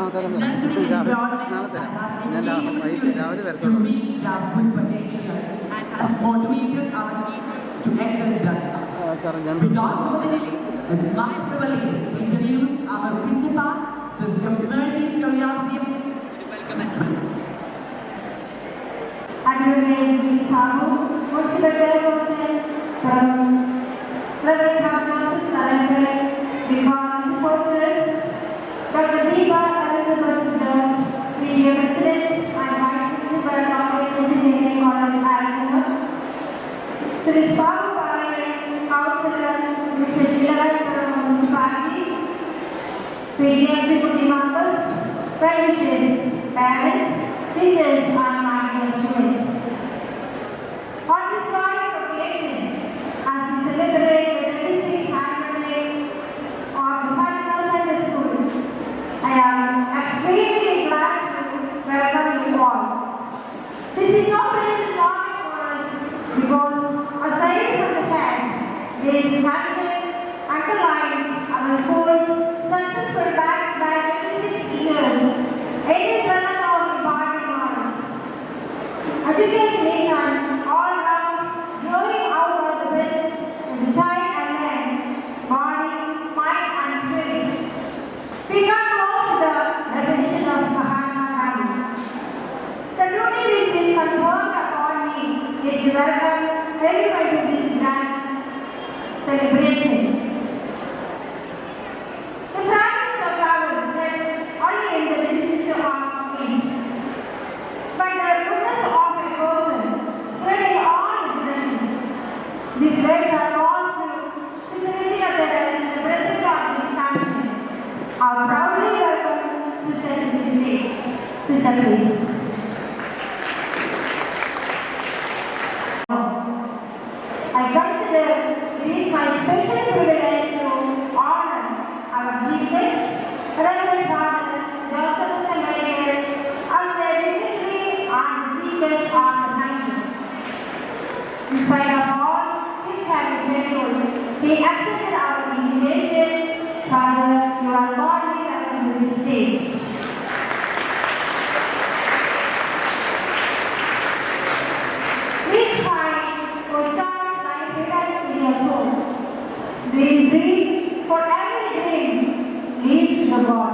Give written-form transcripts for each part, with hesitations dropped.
nurturing and broadening that has engaged students to reach their full potential and has motivated our teachers to excel. Without further delay, it's my privilege to introduce our principal, Sister Mercy Curiosity. Welcome and Advocate Sahu, Municipal Chairperson from Reverend Prognosis Library, Before Church, Dr. Deepa Elizabeth George, Media President and Vice Principal of Engineering College, Alabama, Sri Babu Parayan, Councillor, Mr. Jilarai from Municipality, PDM Deputy Members, well-wishers, parents, teachers and my dear students. On this joyous occasion, as we celebrate the 26th annual day of the Fatima Center School, I am extremely glad to welcome you all. This is no precious moment for us because aside from the fact this function underlines our school's successful back 26 years, it is one of our important knowledge. Education is an all-round growing out of the best in the child and man, body, mind and spirit. We come close to the definition of Mahatma Gandhi. The duty which is conferred upon me is to welcome everyone to this grand celebration. The fragments of flowers spread only in the vicinity of each, but the goodness of a person spread in all directions. These words are lost to Sister Teresa, the president of this function. I proudly welcome Sister to this stage. Sister, please. I consider it is my special privilege to honor our chief guest, Reverend Father Joseph Medical, as a dignitary and chief guest of the function. In spite of all his heavy schedule, he accepted our invitation. Father, you are warmly welcome to this stage. Each mind who starts life without in your soul. Dream, for every dream leads to the God.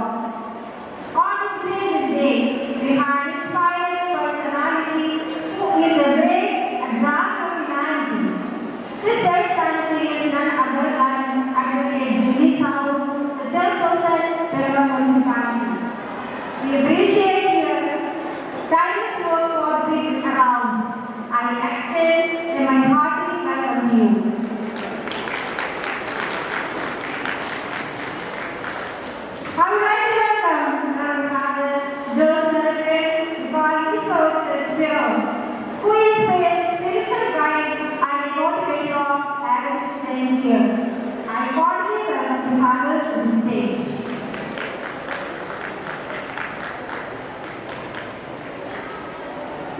On this gracious day, we have inspired personality who is a great example of humanity. This personality is none other than Advocate Julie Sahu, the chairperson, Perama Municipality. We appreciate your tireless work for bringing around. I extend my hearty welcome to you. I would like to welcome our Father Joseph Before who is the spiritual guide and motivator of average students here. I warmly welcome the fathers to the stage.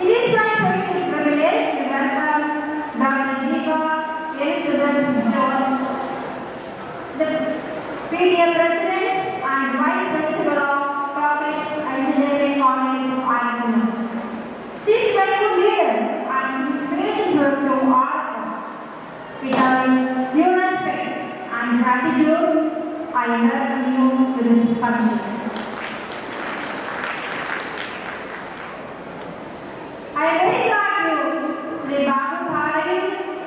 It is my special privilege to welcome Dr. Deepa Elizabeth George, the PDM President and Vice Principal of College Engineering College of Alabama. She is a very good leader and inspiration to all of us. With our due respect and gratitude, I welcome you to this function. I am very glad to Sri Babu Parayan,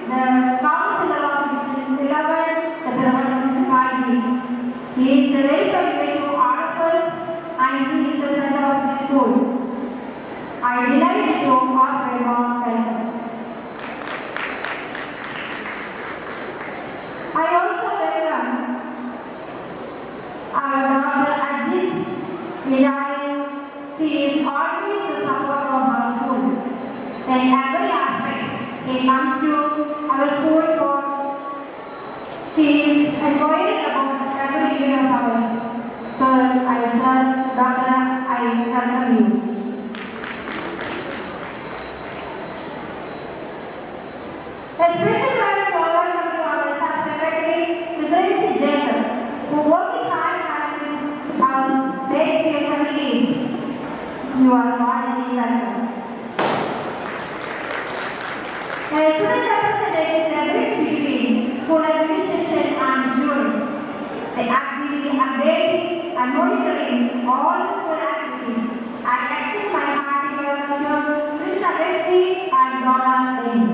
the Councillor of Mission 11, the Perama Municipality. He is a very familiar to all of us and he is a friend of the school. I delight to offer a warm welcome. I also welcome our Dr. Ajit Nirayan. He is always a supporter of our school. In every aspect, he comes to our school for he is inquiring about every unit of ours. So, I said, Doctor, I welcome you. A special thanks for welcome to our Sub-Secretary, Mr. Jacob, who working hard has been us made here coming They actively updating and monitoring all the school activities. I extend my hearty welcome to Mr. Wesley and Donna Lane.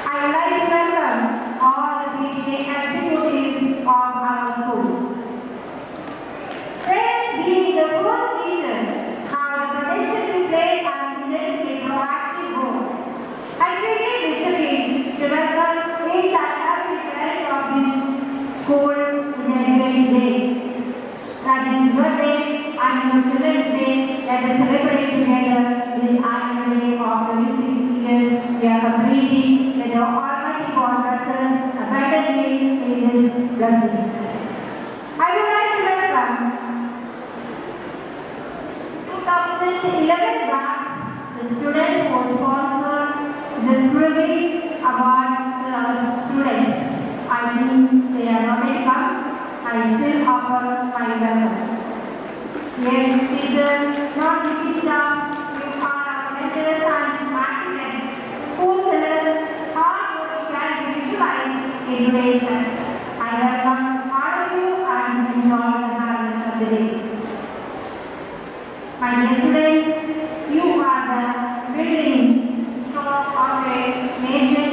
I would like to welcome all the PTA executives of our school. Parents being the first teacher have the potential to play an immensely proactive role. I create the wish to welcome each and every parent of this school in a great day. That is your day and your children's day. Let us celebrate together this annual day of 26 years we are completing. Let the Almighty God bless us abundantly in His blessings. I would like to welcome 2011 batch, the students who sponsored the Smriti Award to our students. I think they are not yet come. I still offer my welcome. Yes, teachers, non-teaching staff, you are our mentors and architects whose hard work can be visualized in today's fest. I welcome all of you and enjoy the harvest of the day. My dear students, you are the building stone of a nation.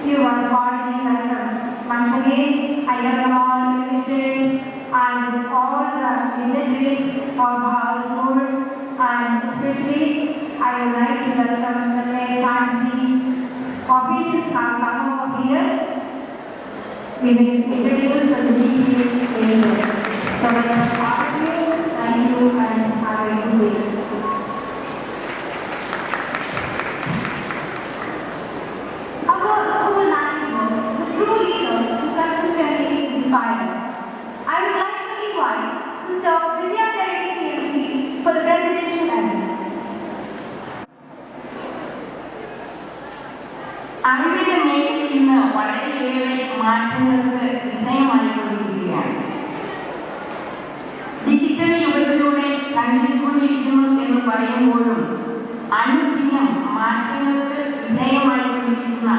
You are cordially welcome. Once again, I welcome all the visitors and all the dignitaries of our school, and especially I would like to welcome the KSRTC officials have come over here. We will introduce the PTA later. So I welcome all of you. Thank you and have a good day. Our school manager is a true leader who consistently inspires us. I would like to invite Sister Vijaya Terry CMC for the presidential address. അറിവിന്റെ മേഖലയിൽ ഇന്ന് വളരെയേറെ മാറ്റങ്ങൾക്ക് വിധേയമായിക്കൊണ്ടിരിക്കുകയാണ്. Digital യുഗത്തിലൂടെ സഞ്ചരിച്ചുകൊണ്ടിരിക്കുന്നു എന്ന് പറയുമ്പോഴും അനുദിനം മാറ്റങ്ങൾക്ക് വിധേയമായിക്കൊണ്ടിരിക്കുന്ന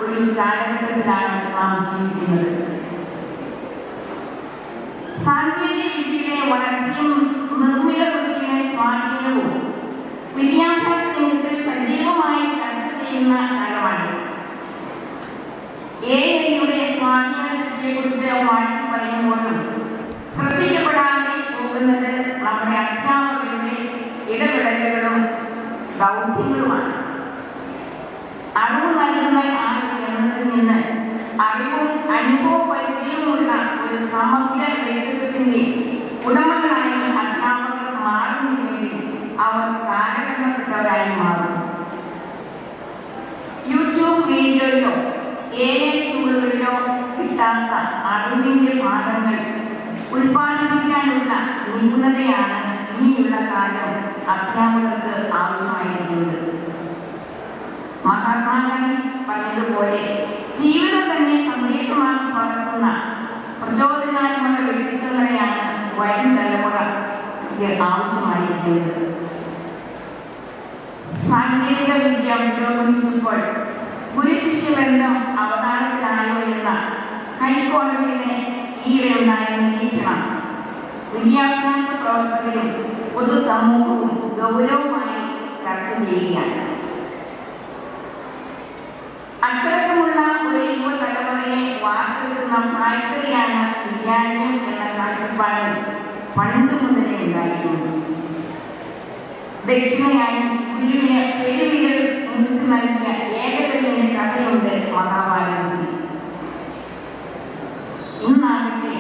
ഒരു കാലഘട്ടത്തിലാണ് നാം ജീവിക്കുന്നത്. സാങ്കേതിക വിദ്യയിലെ വളർച്ചയും നിർമ്മിത ബുദ്ധിയുടെ സ്വാധീനവും വിദ്യാഭ്യാസ രംഗത്തിൽ സജീവമായി ചർച്ച ചെയ്യുന്ന കാലമാണ്. AI-യുടെ സ്വാധീനത്തെക്കുറിച്ച് വാഴ്ത്തി പറയുമ്പോഴും ശ്രദ്ധിക്കപ്പെടാതെ പോകുന്നത് നമ്മുടെ അധ്യാപകരുടെ ഇടപെടലുകളും ദൗത്യങ്ങളുമാണ്. അറിവ് നൽകുന്ന ആൾ എന്നതിൽ നിന്ന് അറിവും അനുഭവ പരിചയവുമുള്ള ഒരു സമഗ്ര വ്യക്തിത്വത്തിന്റെ ഉടമകളായി അധ്യാപകർ മാറുന്നില്ലെങ്കിൽ അവർ കാലഘട്ടപ്പെട്ടവരായി മാറും. യൂട്യൂബ് വീഡിയോയിലോ AI ടൂളുകളിലോ കിട്ടാത്ത അറിവിന്റെ പാഠങ്ങൾ ഉൽപ്പാദിപ്പിക്കാനുള്ള നിപുണതയാണ് ഇനിയുള്ള കാലം അധ്യാപകർക്ക് ആവശ്യമായിരിക്കുന്നത്. മഹാത്മാഗാന്ധി പറഞ്ഞതുപോലെ ജീവിതം തന്നെ സന്ദേശമാക്കി പകർത്തുന്ന പ്രചോദനാത്മക വ്യക്തിത്വങ്ങളെയാണ് വരും തലമുറയ്ക്ക് ആവശ്യമായിരിക്കുന്നത്. സാങ്കേതിക വിദ്യ പുരോഗമിച്ചപ്പോൾ ഗുരുശിഷ്യ ബന്ധം അവതാരത്തിലായോ എന്ന ഹൈക്കോടതിയിലെ ഈയിടെയുണ്ടായ നിരീക്ഷണം വിദ്യാഭ്യാസ പ്രവർത്തകരും പൊതുസമൂഹവും ഗൗരവമായി ചർച്ച ചെയ്യുകയാണ്. അച്ചടക്കമുള്ള ഒരു യുവതലമുറയെ വാർത്തെടുക്കുന്ന ഫാക്ടറിയാണ് വിദ്യാലയം എന്ന കാഴ്ചപ്പാട് പണ്ട് മുതലേ ഉണ്ടായിരുന്നു. ദക്ഷിണയായി ഗുരുവിന് പെരുവിരൽ മുറിച്ചു നൽകിയ ഏകതയുടെ കഥയുണ്ട് മഹാഭാരതത്തിൽ. ഇന്നാകട്ടെ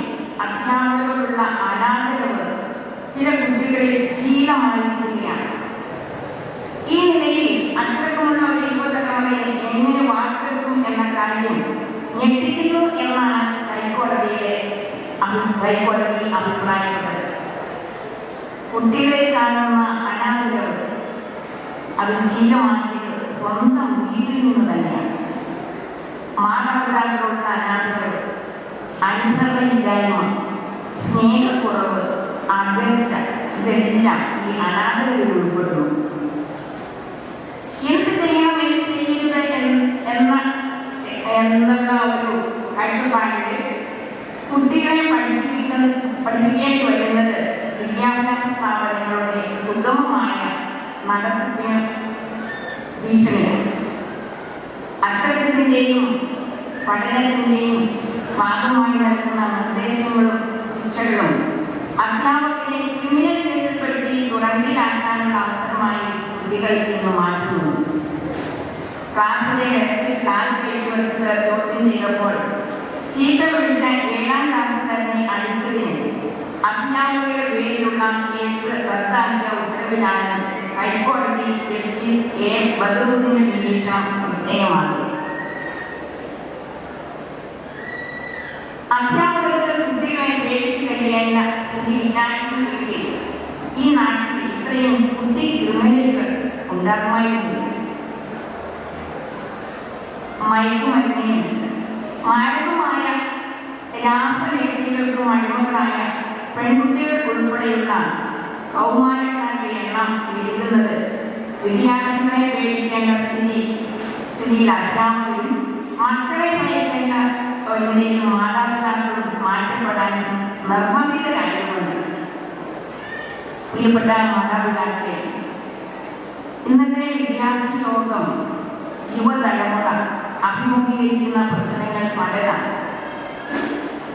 അധ്യാപകരോടുള്ള അനാദരവ് ചില കുട്ടികളിൽ ശീലമായിരിക്കുകയാണ്. ഈ നിലയിൽ അച്ചടക്കമുള്ള ഒരു യുവതലമുറയെ എങ്ങനെ വാർത്തെടുക്കും എന്ന കാര്യം ഞെട്ടിക്കുന്നു എന്നാണ് ഹൈക്കോടതി അഭിപ്രായപ്പെട്ടത്. കുട്ടികളെ കാണുന്ന അനാദരവ് അത് ശീലമാക്കിയത് സ്വന്തം വീട്ടിൽ നിന്ന് തന്നെയാണ്. മാതാപിതാക്കളുള്ള അനാദരവ്, അനുസരണയില്ലായ്മ, സ്നേഹക്കുറവ്, അകൽച്ച ഇതെല്ലാം ഈ അനാദരവിൽ ഉൾപ്പെടുന്നു. എന്ത് ചെയ്യണം എന്ത് ചെയ്യരുത് എന്നുള്ള ഒരു കാഴ്ചപ്പാടിൽ കുട്ടികളെ പഠിപ്പിക്കേണ്ടി വരുന്നത് വിദ്യാഭ്യാസ സ്ഥാപനങ്ങളുടെ സുഗമമായ നടത്തിപ്പിന് ഭീഷണിയാണ്. അച്ചടക്കത്തിൻ്റെയും പഠനത്തിൻ്റെയും ഭാഗമായി നൽകുന്ന നിർദ്ദേശങ്ങളും ശിക്ഷകളും അധ്യാപകരെ ക്രിമിനൽ കേസിൽപ്പെടുത്തി തുറങ്കിലാക്കാനുള്ള അവസരമായി കുട്ടികൾ ഇന്ന് മാറ്റുന്നു. ക്ലാസ്സിലെ ഡെസ്കിൽ കാൽ കയറ്റി വെച്ചത് ചോദ്യം ചെയ്തപ്പോൾ ചീത്ത വിളിച്ച 7ാം ക്ലാസ്സുകാരനെ അടിച്ചതിന് അധ്യാപകരുടെ പേരിലുള്ള കേസ് റദ്ദാക്കിയ ഉത്തരവിലാണ് ഹൈക്കോടതി ജസ്റ്റിസ് എ ബദറുദ്ദീന്റെ നിരീക്ഷണം ശ്രദ്ധേയമാക്കി. അധ്യാപകർക്ക് കുട്ടികളെ പേടിച്ചു കഴിയേണ്ട സ്ഥിതി ഇല്ലായിരുന്നെങ്കിൽ ഈ നാട്ടിൽ ഇത്രയും കുട്ടി ക്രിമിനലുകൾ ഉണ്ടാകുമായിരുന്നു. മയക്കുമരുന്നിനും മാരകമായ രാസലഹരികൾക്കും അടിമകളായ പെൺകുട്ടികൾക്കുൾപ്പെടെയുള്ള കൗമാരക്കാരുടെ എണ്ണം പെരുകുന്നത് വിദ്യാർത്ഥികളെ പേടിക്കേണ്ട സ്ഥിതിയിൽ അധ്യാപകരും മക്കളെ ഭയക്കേണ്ട മാതാപിതാക്കളും മാറ്റപ്പെടാൻ നിർബന്ധിതരായിരുന്നു. പ്രിയപ്പെട്ട മാതാപിതാക്കളെ, ഇന്നത്തെ വിദ്യാർത്ഥി ലോകം യുവതലമുറ അഭിമുഖീകരിക്കുന്ന പ്രശ്നങ്ങൾ പലതാണ്.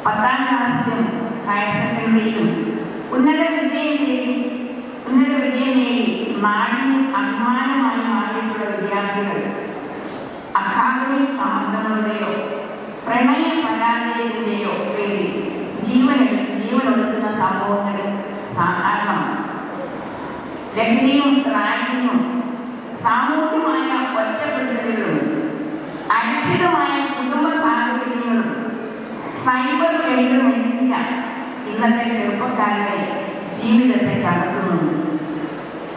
10ാം ക്ലാസ്സിലും ഹയർ സെക്കൻഡറിയിലും ഉന്നത വിജയം നേടി നാടിന് അഭിമാനമായി മാറിയിട്ടുള്ള വിദ്യാർത്ഥികൾ അക്കാദമിക് സമ്മർദ്ദങ്ങളുടെയോ പ്രണയ പരാജയത്തിൻ്റെയോ പേരിൽ ജീവനൊടുക്കുന്ന സംഭവങ്ങൾ സാധാരണമാണ്. ലഹരിയും റാഗിങ്ങും സാമൂഹ്യമായ ഒറ്റപ്പെടുത്തലുകളും അരക്ഷിതമായ കുടുംബ സാഹചര്യങ്ങളും സൈബർ കളികളുമെല്ലാം ഇന്നത്തെ ചെറുപ്പക്കാരുടെ ജീവിതത്തെ തകർക്കുന്നു.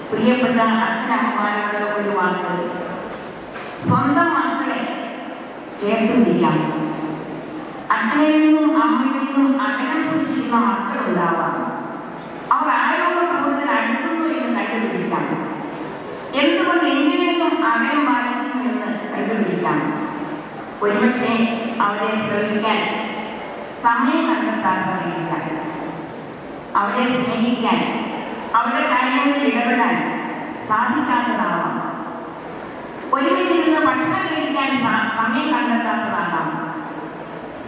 പ്രിയപ്പെട്ട അച്ഛനമ്മമാരുടെ ഒരു വാക്ക്, സ്വന്തം മക്കളെ ചേർത്ത് പിടിക്കാം. അച്ഛനിൽ നിന്നും അമ്മയിൽ നിന്നും അകലം സൂക്ഷിക്കുന്ന മക്കളുണ്ടാവാം. അവർ ആരോട് കൂടുതൽ അടുക്കുന്നു എന്ന് കണ്ടുപിടിക്കാം. എന്തുകൊണ്ട് എന്നിൽ നിന്നും അകലം പാലിക്കുന്നു എന്ന് കണ്ടുപിടിക്കാം. ഒരുപക്ഷെ അവരെ ശ്രമിക്കാൻ സമയം കണ്ടെത്താറില്ല. അവരെ സ്നേഹിക്കാൻ, അവരുടെ കാര്യങ്ങളിൽ ഇടപെടാൻ സാധിക്കാത്തതാവാം. ഒരുമിച്ചിരുന്ന് ഭക്ഷണം കഴിക്കാൻ സമയം കണ്ടെത്താത്തതാകാം.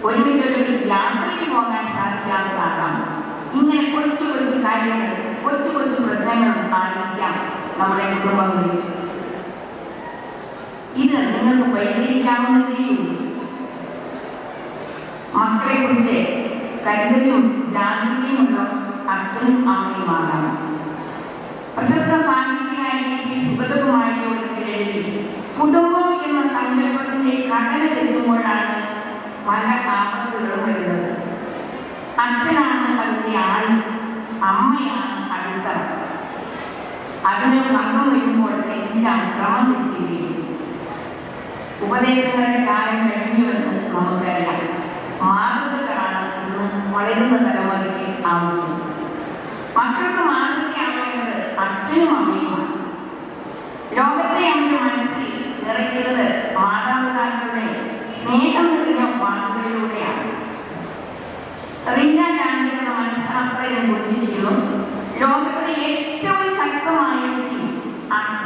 ഒരുമിച്ചൊരു യാത്രയ്ക്ക് പോകാൻ സാധിക്കാത്തതാകാം. ഇങ്ങനെ കൊച്ചു കൊച്ചു കാര്യങ്ങൾ, കൊച്ചു കൊച്ചു പ്രശ്നങ്ങൾ ആയിരിക്കാം നമ്മുടെ കുടുംബങ്ങളിൽ. ഇത് നിങ്ങൾക്ക് പരിഹരിക്കാവുന്നതേയുള്ളൂ. മക്കളെ കുറിച്ച് കരുതലും ജാഗ്രതയുമുള്ള അച്ഛനും അമ്മയുമാകാം. പ്രശസ്ത സാഹിത്യകാരി പി. സുഗതകുമാരി ഒരിക്കൽ എഴുതി, കുടുംബം എന്ന സങ്കല്പത്തിന്റെ ഘടന തെറ്റുമ്പോഴാണ് പല ആപത്തുകളും വരുന്നത്. അച്ഛനാണ് അതിന്റെ ആൾ, അമ്മയാണ് അടിത്തറ. അതിന് ഭംഗം വരുമ്പോൾ എല്ലാം ക്രമം തെറ്റുകയും. ഉപദേശങ്ങളുടെ കാലം കഴിഞ്ഞുവെന്ന് നമുക്കറിയാം. മാതൃകകളാണ് ഇന്ന് വളരുന്ന തലമുറയ്ക്ക് ആവശ്യം. മക്കൾക്ക് മാതൃകയാവേണ്ടത് അച്ഛനും അമ്മയുമാണ്. ലോകത്തെ അവന്റെ മനസ്സിൽ നിറയ്ക്കുന്നത് മാതാപിതാക്കളുടെ സ്നേഹം നിറഞ്ഞ വാക്കുകളിലൂടെയാണ്. റിന്ന ടാൻഡർ എന്ന മനഃശാസ്ത്രജ്ഞൻ കുറിച്ചിരിക്കുന്നു, ലോകത്തിലെ ഏറ്റവും ശക്തമായ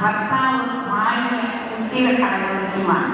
ഭർത്താവ്, ഭാര്യ, കുട്ടികൾ അടങ്ങുന്നതുമാണ്.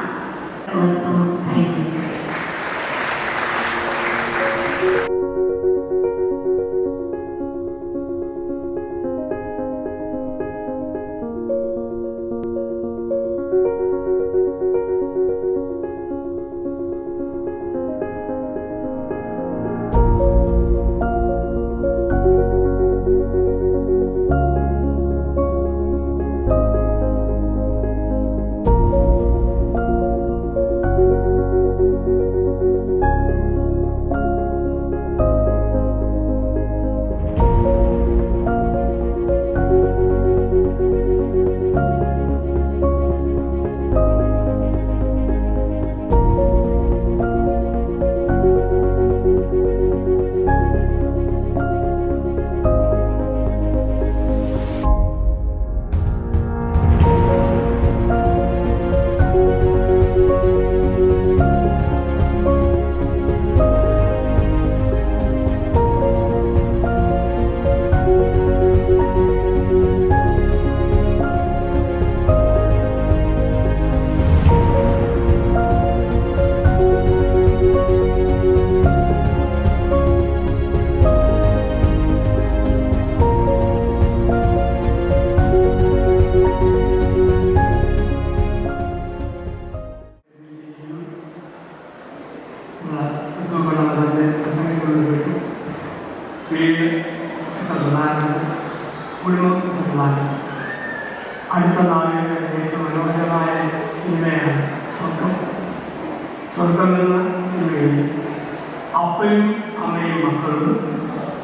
അപ്പനും അമ്മയും മക്കളും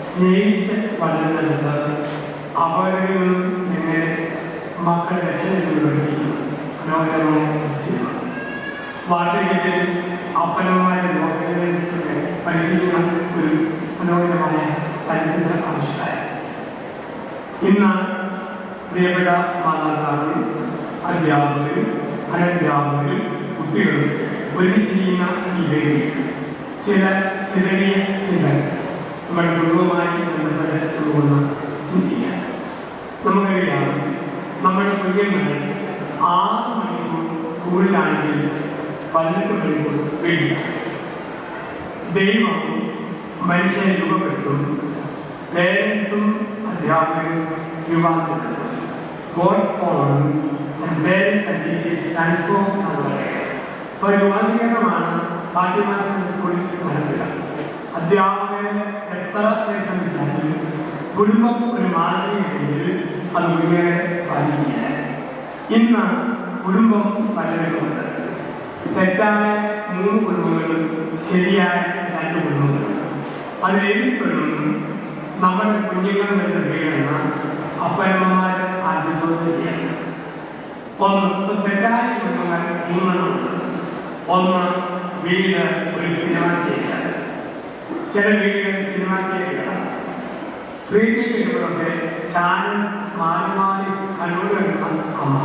സ്നേഹിച്ച് വളരുന്നത് അപകടങ്ങളും എങ്ങനെ മക്കൾ രക്ഷപ്പെടുന്നു മനോഹരമായ ദൃശ്യമാണ്. വാർത്തകളിൽ അപ്പനമ്മമാരെ ലോകങ്ങളെ പഠിപ്പിക്കുന്ന ഒരു മനോഹരമായ ചലച്ചിത്ര ആവിഷ്കാരം. ഇന്ന് പ്രിയപ്പെട്ട മാതാപിതാക്കളും അധ്യാപകരും അനധ്യാപകരും കുട്ടികളും ഒരുമിച്ച് ചെയ്യുന്ന ഈ വേദി ചെറിയ ചിന്തകൾ നമ്മുടെ കുടുംബവുമായി ബന്ധപ്പെട്ടുകൊണ്ടുള്ള ചിന്തിക്കാം. നമുക്കറിയാം, നമ്മുടെ കുഞ്ഞുങ്ങൾ 6 മണിക്കൂർ സ്കൂളിലാണെങ്കിൽ 18 മണിക്കൂർ വീട്ടിലാണ്. ദൈവം മനുഷ്യനെ രൂപപ്പെട്ടു, പേരൻസും അധ്യാപകരും രൂപാന്തരപ്പെട്ടു. God forms and parents and teachers transform our life. ഒരു രൂപാന്തരീകരണമാണ് പാഠ്യമാസം സ്കൂളിൽ നടക്കുക. അധ്യാപകരെ എത്ര ശ്രമിച്ചാലും കുടുംബം ഒരു മാതൃകയുണ്ടെങ്കിൽ അത് കുഞ്ഞുങ്ങളെ ബാധിക്കുകയില്ല. ഇന്ന് കുടുംബം പലരുമുണ്ട്. തെറ്റായ 3 കുടുംബങ്ങളും ശരിയായ 2 കുടുംബങ്ങളും. അതിലേൽപ്പെടും നമ്മുടെ കുഞ്ഞുങ്ങൾ എന്ന് വീഴുന്ന അപ്പനമ്മമാർ ആത്മസൗന്ദര്യാണ്. തെറ്റായ കുടുംബങ്ങൾ 3 ഒന്ന് വീട് ഒരു സിനിമ തിയേറ്റർ. ചില വീടുകൾ സിനിമ തിയേറ്ററാണ്. 3D വീടുകളൊക്കെ ചാനൽ മാറി മാറി കണ്ടുകൊണ്ടിരുന്ന അമ്മ.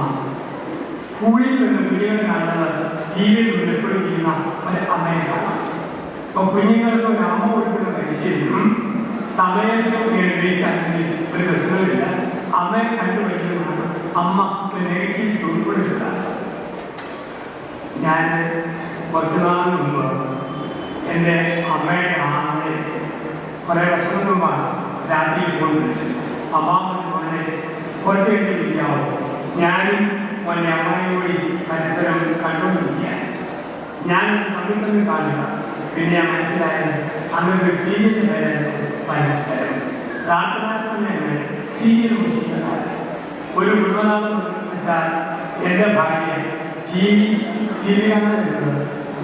സ്കൂളിൽ നിന്ന് കുഞ്ഞുങ്ങൾ കാണുന്നത് ടിവിയിൽ നിന്ന് എപ്പോഴും ചെയ്യുന്ന ഒരു അമ്മയെ കാണാം. അപ്പോൾ കുഞ്ഞുങ്ങൾക്ക് ഒരു അമ്മ കൊടുക്കുന്ന പരിശീലനം സമയത്ത് ഇങ്ങനെ വേസ്റ്റാണെങ്കിൽ ഒരു പ്രശ്നമില്ല. അമ്മയെ കണ്ടുപഠിക്കുന്നതാണ് അമ്മ നെഗറ്റീവ് ഉൾപ്പെടുത്തുക. ഞാൻ കുറച്ച് നാൾ മുമ്പ് എൻ്റെ അമ്മയുടെ ആളെ കുറേ വർഷം മുമ്പാണ് രാത്രിയിൽ കൊണ്ട് വിളിച്ചു. അമ്മാവനെ കുറച്ച് കഴിഞ്ഞ് വിളിക്കാവോ? ഞാനും എൻ്റെ അമ്മയും കൂടി പരസ്പരം കണ്ടുകൊണ്ടിരിക്കാൻ ഞാൻ തമ്മിൽ കാണുക. പിന്നെ മനസ്സിലായത് അന്നൊരു സീരിയലിൻ്റെ പേരായിരുന്നു പരസ്പരം. പ്രാർത്ഥനാ സമയങ്ങൾ സീരിയൽ മുഷിക്കുന്നതാണ്. ഒരു കുടുംബനാഥം വെച്ചാൽ എൻ്റെ ഭാര്യ ടി വി സീരിയലാണ്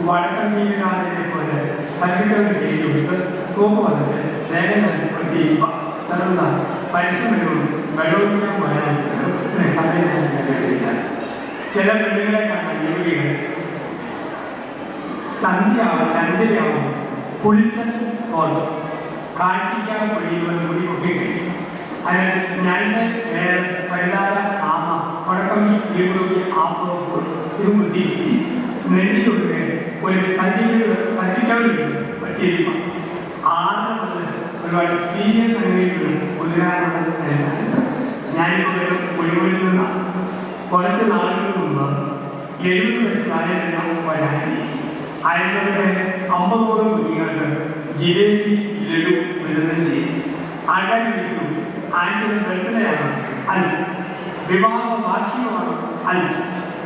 വടക്കൻ ടി വി കാണുന്നതിനെ പോലെ തല്ലിട്ടൊരു ടീവി കൊടുത്ത് സോപ്പ് വരച്ച് വേഗം നഷ്ടപ്പെട്ട് ചെറുത പരസ്യം വരുമ്പോൾ വെള്ളമൊഴിക്കാൻ പോയാൽ സമയം കഴിയില്ല. ചില പെണ്ണുങ്ങളെ കാണാൻ യുവതികൾ സന്ധ്യയാവും 5:30 കുളിച്ച പോലെ കാഴ്ചയ്ക്കാതെ പൊഴിയുമ്പോൾ മുടി ഒക്കെ കഴിയും. അതിന് ഞണ്ട് വലുതായ ആമ വടക്കമ്മി ഇരുപത്തി ആപ്പോ ഇത് മുട്ടിയിരിക്കും. നെഞ്ചിലൊക്കെ ഒരു തല്ലിക്കവൽ പറ്റിയിരിക്കും. 6 മുതൽ ഒരുപാട് സീനിയർ കണ്ണീരിലും കുതിരാനുള്ള ഞാനിപ്പോൾ ഒഴിവിൽ നിന്നാണ്. കുറച്ച് നാളുകൾക്ക് മുമ്പ് 70 വയസ്സുകാരെല്ലാം വരാനി അയൽവരുടെ 50 കുഞ്ഞുങ്ങൾക്ക് ജിലേബി ലഡു വിതരണം ചെയ്തു. ആൾക്കാർ വിളിച്ചു, ആന്റിയുടെ ബർത്ത്ഡേയാണ്? അല്ല. വിവാഹ വാർഷികമാണ്? അല്ല.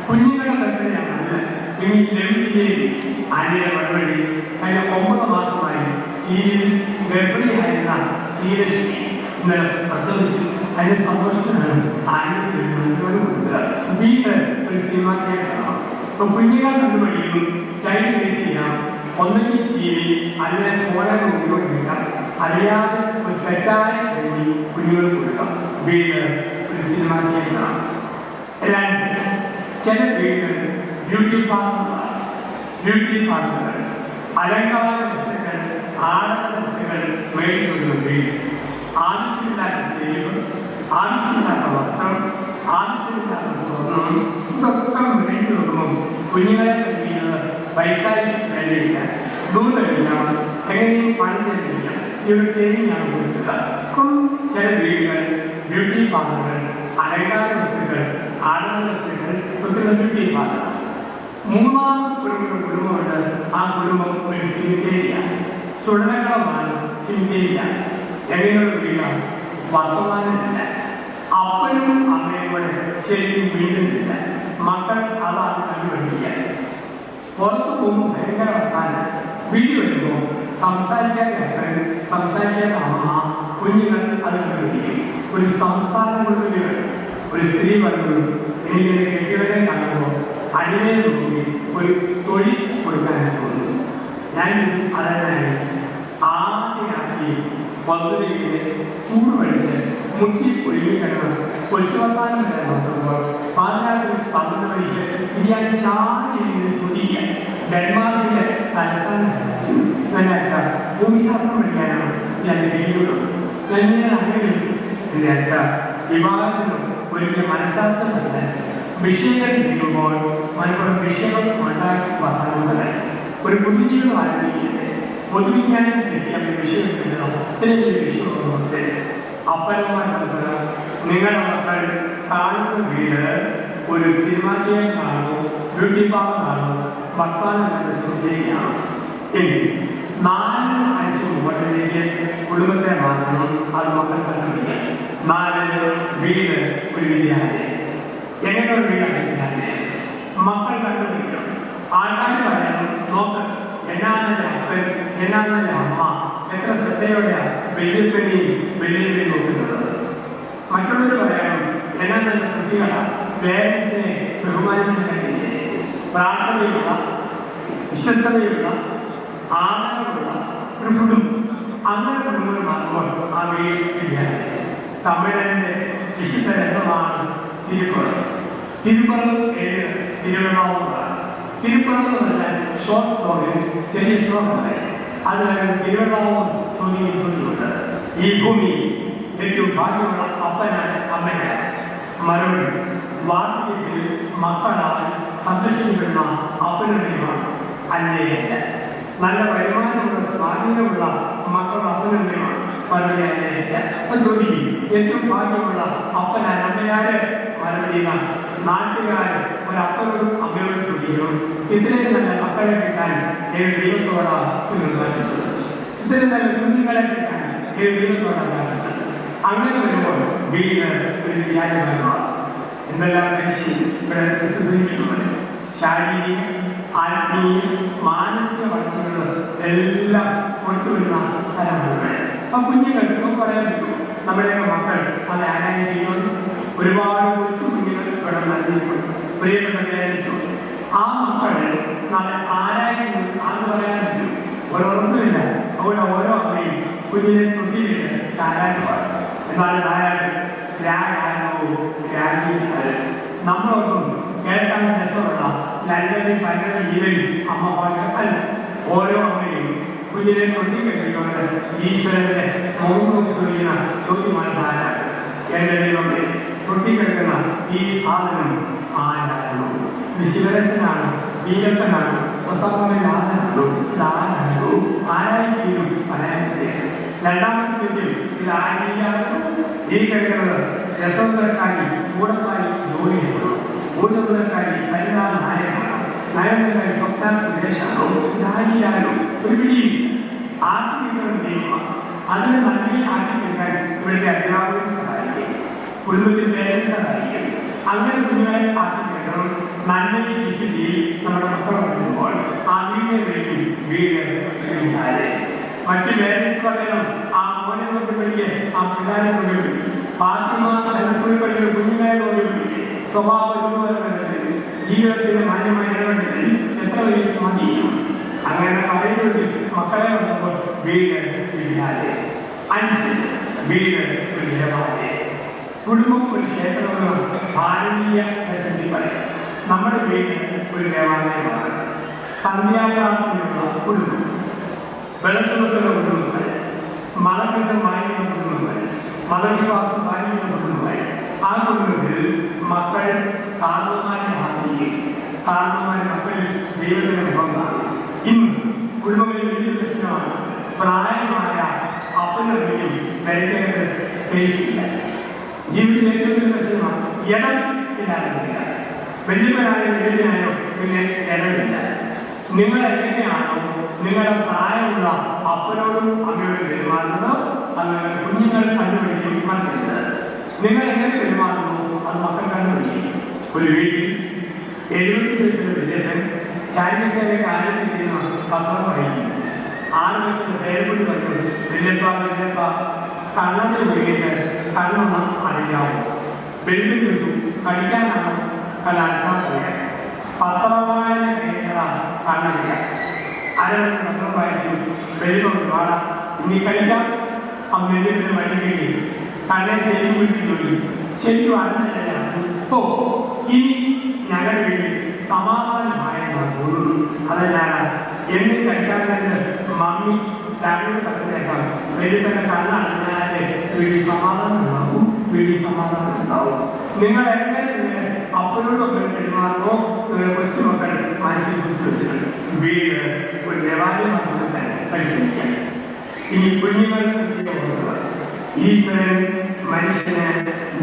കുഞ്ഞുങ്ങളുടെ ബർത്ത്ഡേയാണ്? അല്ല. ഇനി ലഡു ജിലേബി. ആന്റിയുടെ മറുപടി, കഴിഞ്ഞ 9 മാസമായി സീരിയൽ ഗർഭിണിയായിരുന്ന സീരിയസ് ഇന്നലെ പ്രസവിച്ചു. അതിന്റെ സന്തോഷത്തിനാണ് ആന്റി വീട്ടിൽ ഒരു സിനിമ തിയേറ്ററാണ്. ഇപ്പൊ കുഞ്ഞുങ്ങൾ കണ്ടുപഠിക്കും, ടൈം വേസ്റ്റ് ചെയ്യാം. ഒന്നെങ്കിൽ ടി വി അല്ലെങ്കിൽ ഫോണിൽ ഉപയോഗിക്കാം. അറിയാതെ ഒരു തെറ്റായ രീതി കുഞ്ഞുങ്ങൾ കൊടുക്കാം. വീട് ഒരു സിനിമ തിയേറ്ററാണ്. 2, ചില വീടുകൾ ബ്യൂട്ടി പാർലറുകൾ അലങ്കാര വസ്തുക്കൾ ആഡംബര വസ്തുക്കൾ മേടിച്ചുകൊണ്ടുള്ള വീട്. ആവശ്യമില്ലാത്ത ചെരുവ്, ആവശ്യമില്ലാത്ത വസ്ത്രം, ആവശ്യമില്ലാത്ത സ്വർണം, ഇതൊക്കെ മേടിച്ചു നോക്കുമ്പോൾ കുഞ്ഞുങ്ങളെ കഴിയുന്നത് പൈസയ്ക്ക് വേണ്ടിയില്ല. ദൂരമില്ല, എങ്ങനെയും പണം ചെലവില്ല. ഇവർ തേങ്ങയാണ് കൊടുക്കുക. ചില വീടുകൾ ബ്യൂട്ടി പാർലറുകൾ അലങ്കാര വസ്തുക്കൾ ആഡംബര വസ്തുക്കൾ വെക്കുന്ന ബ്യൂട്ടി പാർലർ. 3ാമത് ഒരു കുടുംബമുണ്ട്. ആ കുടുംബം ഒരു സിമിത്തേരിയാണ്. ചുടലകളമാണ് സിമിത്തേരിയ. എങ്ങനെയുള്ള വീടാണ്? വർത്തമാനമില്ല. അപ്പനും അമ്മയും കൂടെ ശരിക്കും വീണ്ടുന്നില്ല. മക്കൾ അതാണ് കണ്ടുപിടിക്കുക. പുറത്തു പോകുമ്പോൾ ഭയങ്കര വർത്താനം. വീട്ടിൽ വരുമ്പോൾ സംസാരിക്കാതെ അപ്പൻ, സംസാരിക്കാതെ അമ്മ, കുഞ്ഞുങ്ങൾ അത് കണ്ടുപിടിക്കും. ഒരു സംസാരം കൊണ്ടുവരിക. ഒരു സ്ത്രീ പറഞ്ഞു, എനിക്കിനെ കെട്ടിയവരെ കാണുമ്പോൾ അടിമയെ നോക്കി ഒരു തൊഴിൽ കൊടുക്കാനായി തോന്നുന്നു. ഞാൻ അതെന്നായി വന്നുകഴിഞ്ഞ് ചൂട് പഠിച്ച് മുട്ടി ഒഴുകിക്കിടന്ന് കൊച്ചുവർത്താനം വരെ നോക്കുമ്പോൾ പാതിരാത്രി 12 മണിക്ക് ഇനി ഞാൻ ചാടി ശ്രദ്ധിക്കുക ഡെൻമാർക്കിലെ തലസ്ഥാനമായിരുന്നു. എന്നുവെച്ച ഭൂമിശാസ്ത്രം പഠിക്കാനാണ് ഞാൻ കഴിയുള്ളൂ. ഞാൻ അന്വേഷിച്ചു. എന്നുവെച്ച വിവാഹത്തിനും ഒരിക്കലും മനഃശാസ്ത്രം പഠിക്കാൻ വിഷയങ്ങൾ നീങ്ങുമ്പോൾ മനഃപൂർവ്വം വിഷയങ്ങൾ ഉണ്ടാക്കി വർത്തമാനങ്ങൾ ഒരു പുതുജീവിതം ആരംഭിക്കുന്നത് പൊതുവിജ്ഞാനം വിഷയത്തിലോ ഇത്രയും വിഷയമുണ്ട്. അപ്പനന്മാർ നിങ്ങളുടെ മക്കൾ കാണുന്ന വീട് ഒരു സിനിമാറ്റിയെ കാണുമോ ബ്യൂട്ടി പാർലർ കാണുമോ വർത്തമാനം കണ്ട് ശ്രദ്ധിക്കുകയാണ് എങ്കിൽ 4-5 മുകളിലേക്ക് കുടുംബത്തെ മാറ്റണം. അത് മക്കൾ കണ്ടുപിടിക്കുക. 4 വീട് ഒരു വിദ്യാലയം. എങ്ങനെ ഒരു വീടാണ് മക്കൾ കണ്ടുപിടിക്കണം. ആൾക്കാർ പറയണം നോക്ക് എന്നാണ് അപ്പൻ എന്നാണ് അമ്മ എത്ര ശ്രദ്ധയോടെയാണ് വല്യപ്പനെയും വല്യപ്പനെയും നോക്കുന്നത്. മറ്റുള്ളവർ പറയണം എന്നാണ് കുട്ടികളാണ് പേരൻസിനെ ബഹുമാനിക്കാൻ കഴിയില്ലേ. പ്രാർത്ഥനയുള്ള വിശ്വസ്തതയുള്ള ആദരവുള്ള ഒരു കുടുംബം. അങ്ങനെ കുടുംബം മാറുമ്പോൾ ആ വീട് വിദ്യാലയം. തമിഴന്റെ വിശുദ്ധ രംഗമാണ് തിരുക്കുറൾ. തിരുക്കുറൾ 7 തിരുവണ്ണാമൂറാണ്. തിരുക്കുറൾ എന്ന് പറഞ്ഞാൽ ഷോർട്ട് സ്റ്റോറീസ്, ചെറിയ ശ്ലോകങ്ങൾ. അതിനാണ് തിരുവണ്ണാമൂർ ചോദ്യമുണ്ട്. ഈ ഭൂമി ഏറ്റവും ഭാഗ്യമുള്ള അപ്പനാണ് അമ്മയാണ്. മറുപടി വാർദ്ധക്യത്തിൽ മക്കളാൽ സംരക്ഷിക്കപ്പെടുന്ന അപ്പനമ്മയുമാണ് അന്നയല്ല. നല്ല വരുമാനമുള്ള സ്വാധീനമുള്ള മക്കളുടെ അപ്പനമ്മയുമാണ് മറുപടി അന്നയല്ല. അപ്പൊ ചോദിക്കും ഏറ്റവും ഭാഗ്യമുള്ള അപ്പനാണ് അമ്മയാര്? മറുപടി നാട്ടുകാർ ഒരപ്പനോടും അമ്മയോടും ചോദിക്കണം ഇത്രയും നല്ല മക്കളെ കിട്ടാൻ ദൈവത്തോടാണ് പ്രാർത്ഥിച്ചത്. ഇത്രയും നല്ല കുഞ്ഞുങ്ങളെ കിട്ടാൻ ദൈവത്തോടാണ് പ്രാർത്ഥിച്ചത്. അങ്ങനെ വരുമ്പോൾ വീട് ഒരു വിദ്യാലയമാണ്. എന്തെല്ലാം ശാരീരിക ആത്മീയ മാനസിക വളർച്ചകൾ എല്ലാം കൊണ്ടുവരുന്ന സ്ഥലമാണ്. അപ്പൊ കുഞ്ഞുങ്ങൾക്ക് പറയാൻ പറ്റും നമ്മുടെയൊക്കെ മക്കൾ അത് ആരായി ചെയ്യുന്നു. ഒരുപാട് കൊച്ചു കുഞ്ഞുങ്ങൾ ഇവിടെ നൽകിയിട്ടുണ്ട്. പ്രിയപ്പെട്ട പേരൻസ് ആ മക്കൾ നാളെ ആരായിരുന്നു ആന്ന് പറയാൻ പറ്റും. ഒരൊന്നുമില്ല. അവിടെ ഓരോ അമ്മയും കുഞ്ഞിനെ തൊട്ടിയിട്ട് താരാട്ടുമാണ്. എന്നാൽ താരാട്ട് രാഗാനവും രാഗീകാരൻ നമ്മളൊന്നും കേൾക്കാൻ രസമുള്ള ലണ്ടനിൽ പല്ലവി ഇരയിൽ അമ്മ പാട്ട് ഓരോ അമ്മയും കുഞ്ഞിനെ തൊട്ടിക്കെട്ടിക്കൊണ്ട് ഈശ്വരന്റെ മുഖം ചോദിക്കുന്ന ചോദ്യമാണ് താരാട്ട്. എന്റെ ദൈവമേ തൊട്ടിക്കെടുക്കുന്ന ഈ സാധനം ആരാണോ? ഇത് ശിവരശനാണ്, വീരപ്പനാണ്, പ്രസംഗമില്ലാതാണോ? ഇതാരാണോ? ആരായി തീരും പറയാൻ പറ്റില്ല. രണ്ടാമത്തെ ചോദ്യം ഇത് ആരാണ്? ഈ കേൾക്കുന്നത് രസോത്തരക്കാരി കൂടക്കാരി ജോലിയാണോ? ഊർജ്ജക്കാരി സരിതാ നായകമാണോ? നയനക്കാരി സ്വപ്ന സുരേഷാണോ? ഇതാരിയാണോ? ഒരു പിടിയില്ല. ആർട്ടിക്കണം ദൈവമാണ്. അതിന് നന്ദി ആർട്ടിക്കാൻ ഇവരുടെ അധ്യാപകർ സഹായിക്കും, കുടുംബത്തിൽ പേരൻസ് സഹായിക്കും. അങ്ങനെ കുഞ്ഞുങ്ങളെ ആർട്ടിക്കണം. നന്മയിൽ വിശുദ്ധിയിൽ നമ്മുടെ മക്കൾ വളരുമ്പോൾ ആ വീടിനെ വേണ്ടി വീട് മറ്റ് പേരൻസ് പറയണം ആ മോനെ കൊണ്ട് പിടിക്കുക, ആ പിള്ളേരെ കൊണ്ട് പിടിക്കുക. ഫാത്തിമ സരസ്വതി പഠിക്കുന്ന കുഞ്ഞുങ്ങളെ കൊണ്ട് പിടിക്കുക. സ്വഭാവ രൂപകരണത്തിൽ ജീവിതത്തിന്റെ മാന്യമായ ഇടപെടലിൽ എത്ര വലിയ സ്വാധീനം. അങ്ങനെ പറയുന്നത് മക്കളെ വന്നപ്പോൾ വീട് വിദ്യാലയം. 5 വീട് ഒരു ദേവാലയം. കുടുംബം ഒരു ക്ഷേത്രമെന്ന് ഭാരതീയ പ്രസിദ്ധി പറയും. നമ്മുടെ വീട് ഒരു ദേവാലയമാണ്. സന്ധ്യാപ്രാർത്ഥനയുള്ള കുടുംബം, വെളുത്തുവെക്കുന്ന കുടുംബങ്ങൾ, മതബന്ധം വായിക്കുന്ന കുടുംബങ്ങൾ, മതവിശ്വാസം വായിക്കുന്ന കുടുംബങ്ങൾ. ആ കുടുംബത്തിൽ മക്കൾ കാരണവന്മാരെ ആദരിക്കും. കാരണവന്മാരെ മക്കളിൽ ദൈവത്തിന്റെ മുഖം കാണും. ഇന്ന് കുടുംബങ്ങളിൽ വലിയ പ്രശ്നമാണ് പ്രായമായ അപ്പനും മെഡിക്കൽ സ്പേസ് ഇല്ല. ജീവിതത്തിൽ ഏറ്റവും വലിയ പ്രശ്നമാണ് ഇടം ഇല്ലാതിരിക്കുക. വലിയവനായോ വലിയനായോ പിന്നെ ഇടമില്ല. നിങ്ങൾ എങ്ങനെയാണോ നിങ്ങളുടെ പ്രായമുള്ള അപ്പനോടും അമ്മയോടും പെരുമാറുന്നത് അങ്ങനെ കുഞ്ഞുങ്ങൾ കണ്ടുപിടിക്കും മനസ്സിലാക്കുന്നത്. നിങ്ങൾ എങ്ങനെ പെരുമാറുന്നു അത് മക്കൾ കണ്ടുപിടിക്കും. ഒരു വീട്ടിൽ 70 വയസ്സിലെ വിദ്യാഭ്യാസം ചൈനീസിലേക്ക് ആരംഭിക്കുന്ന പത്രം പറയും. 6 വയസ്സിലെ പേരുകൂടി പറഞ്ഞു വല്യപ്പ കണ്ണനെ ഉപയോഗിച്ച് കണ്ണൊന്ന് അറിയാവോ? വെല്ലു ചോദിച്ചു കഴിക്കാനാണോ കലാശാ പറയാൻ. പത്രവായന കഴിഞ്ഞതാണ് കണ്ണടിയ. അരവണ പത്രം വായിച്ചു വെല്ലുകൊണ്ട് പാടാം ഇനി കഴിക്കാം അമ്മയുടെ വഴികേറി കണ്ണെ ശരിക്കും വീട്ടിൽ ചോദിച്ചു. ശരിക്കും അറിഞ്ഞില്ല. ഓ ഇനി ഞങ്ങളുടെ വീട്ടിൽ സമാധാനമായെന്നാണ് തോന്നുന്നു. അതല്ലാതെ എന്നെ കഴിക്കാൻ തന്നെ മമ്മി രാവിലെ പറഞ്ഞേക്കാം. വെളിപ്പന്നെ കണ്ണടഞ്ഞാലേ വീട്ടിൽ സമാധാനം ഉണ്ടാവും, വീട്ടിൽ സമാധാനം ഉണ്ടാവും. നിങ്ങൾ എങ്ങനെ നിങ്ങളെ അപ്പനോടൊക്കെ പെരുമാറുമോ നിങ്ങളുടെ കൊച്ചുമക്കൾ മനസ്സിൽ കുറിച്ച് വെച്ചിട്ടുണ്ട്. വീട് ഒരു ദേവാലയമാണെന്ന് തന്നെ പരിശ്രമിക്കാം. ഇനി കുഞ്ഞുങ്ങൾ ഈശ്വരൻ മനുഷ്യന്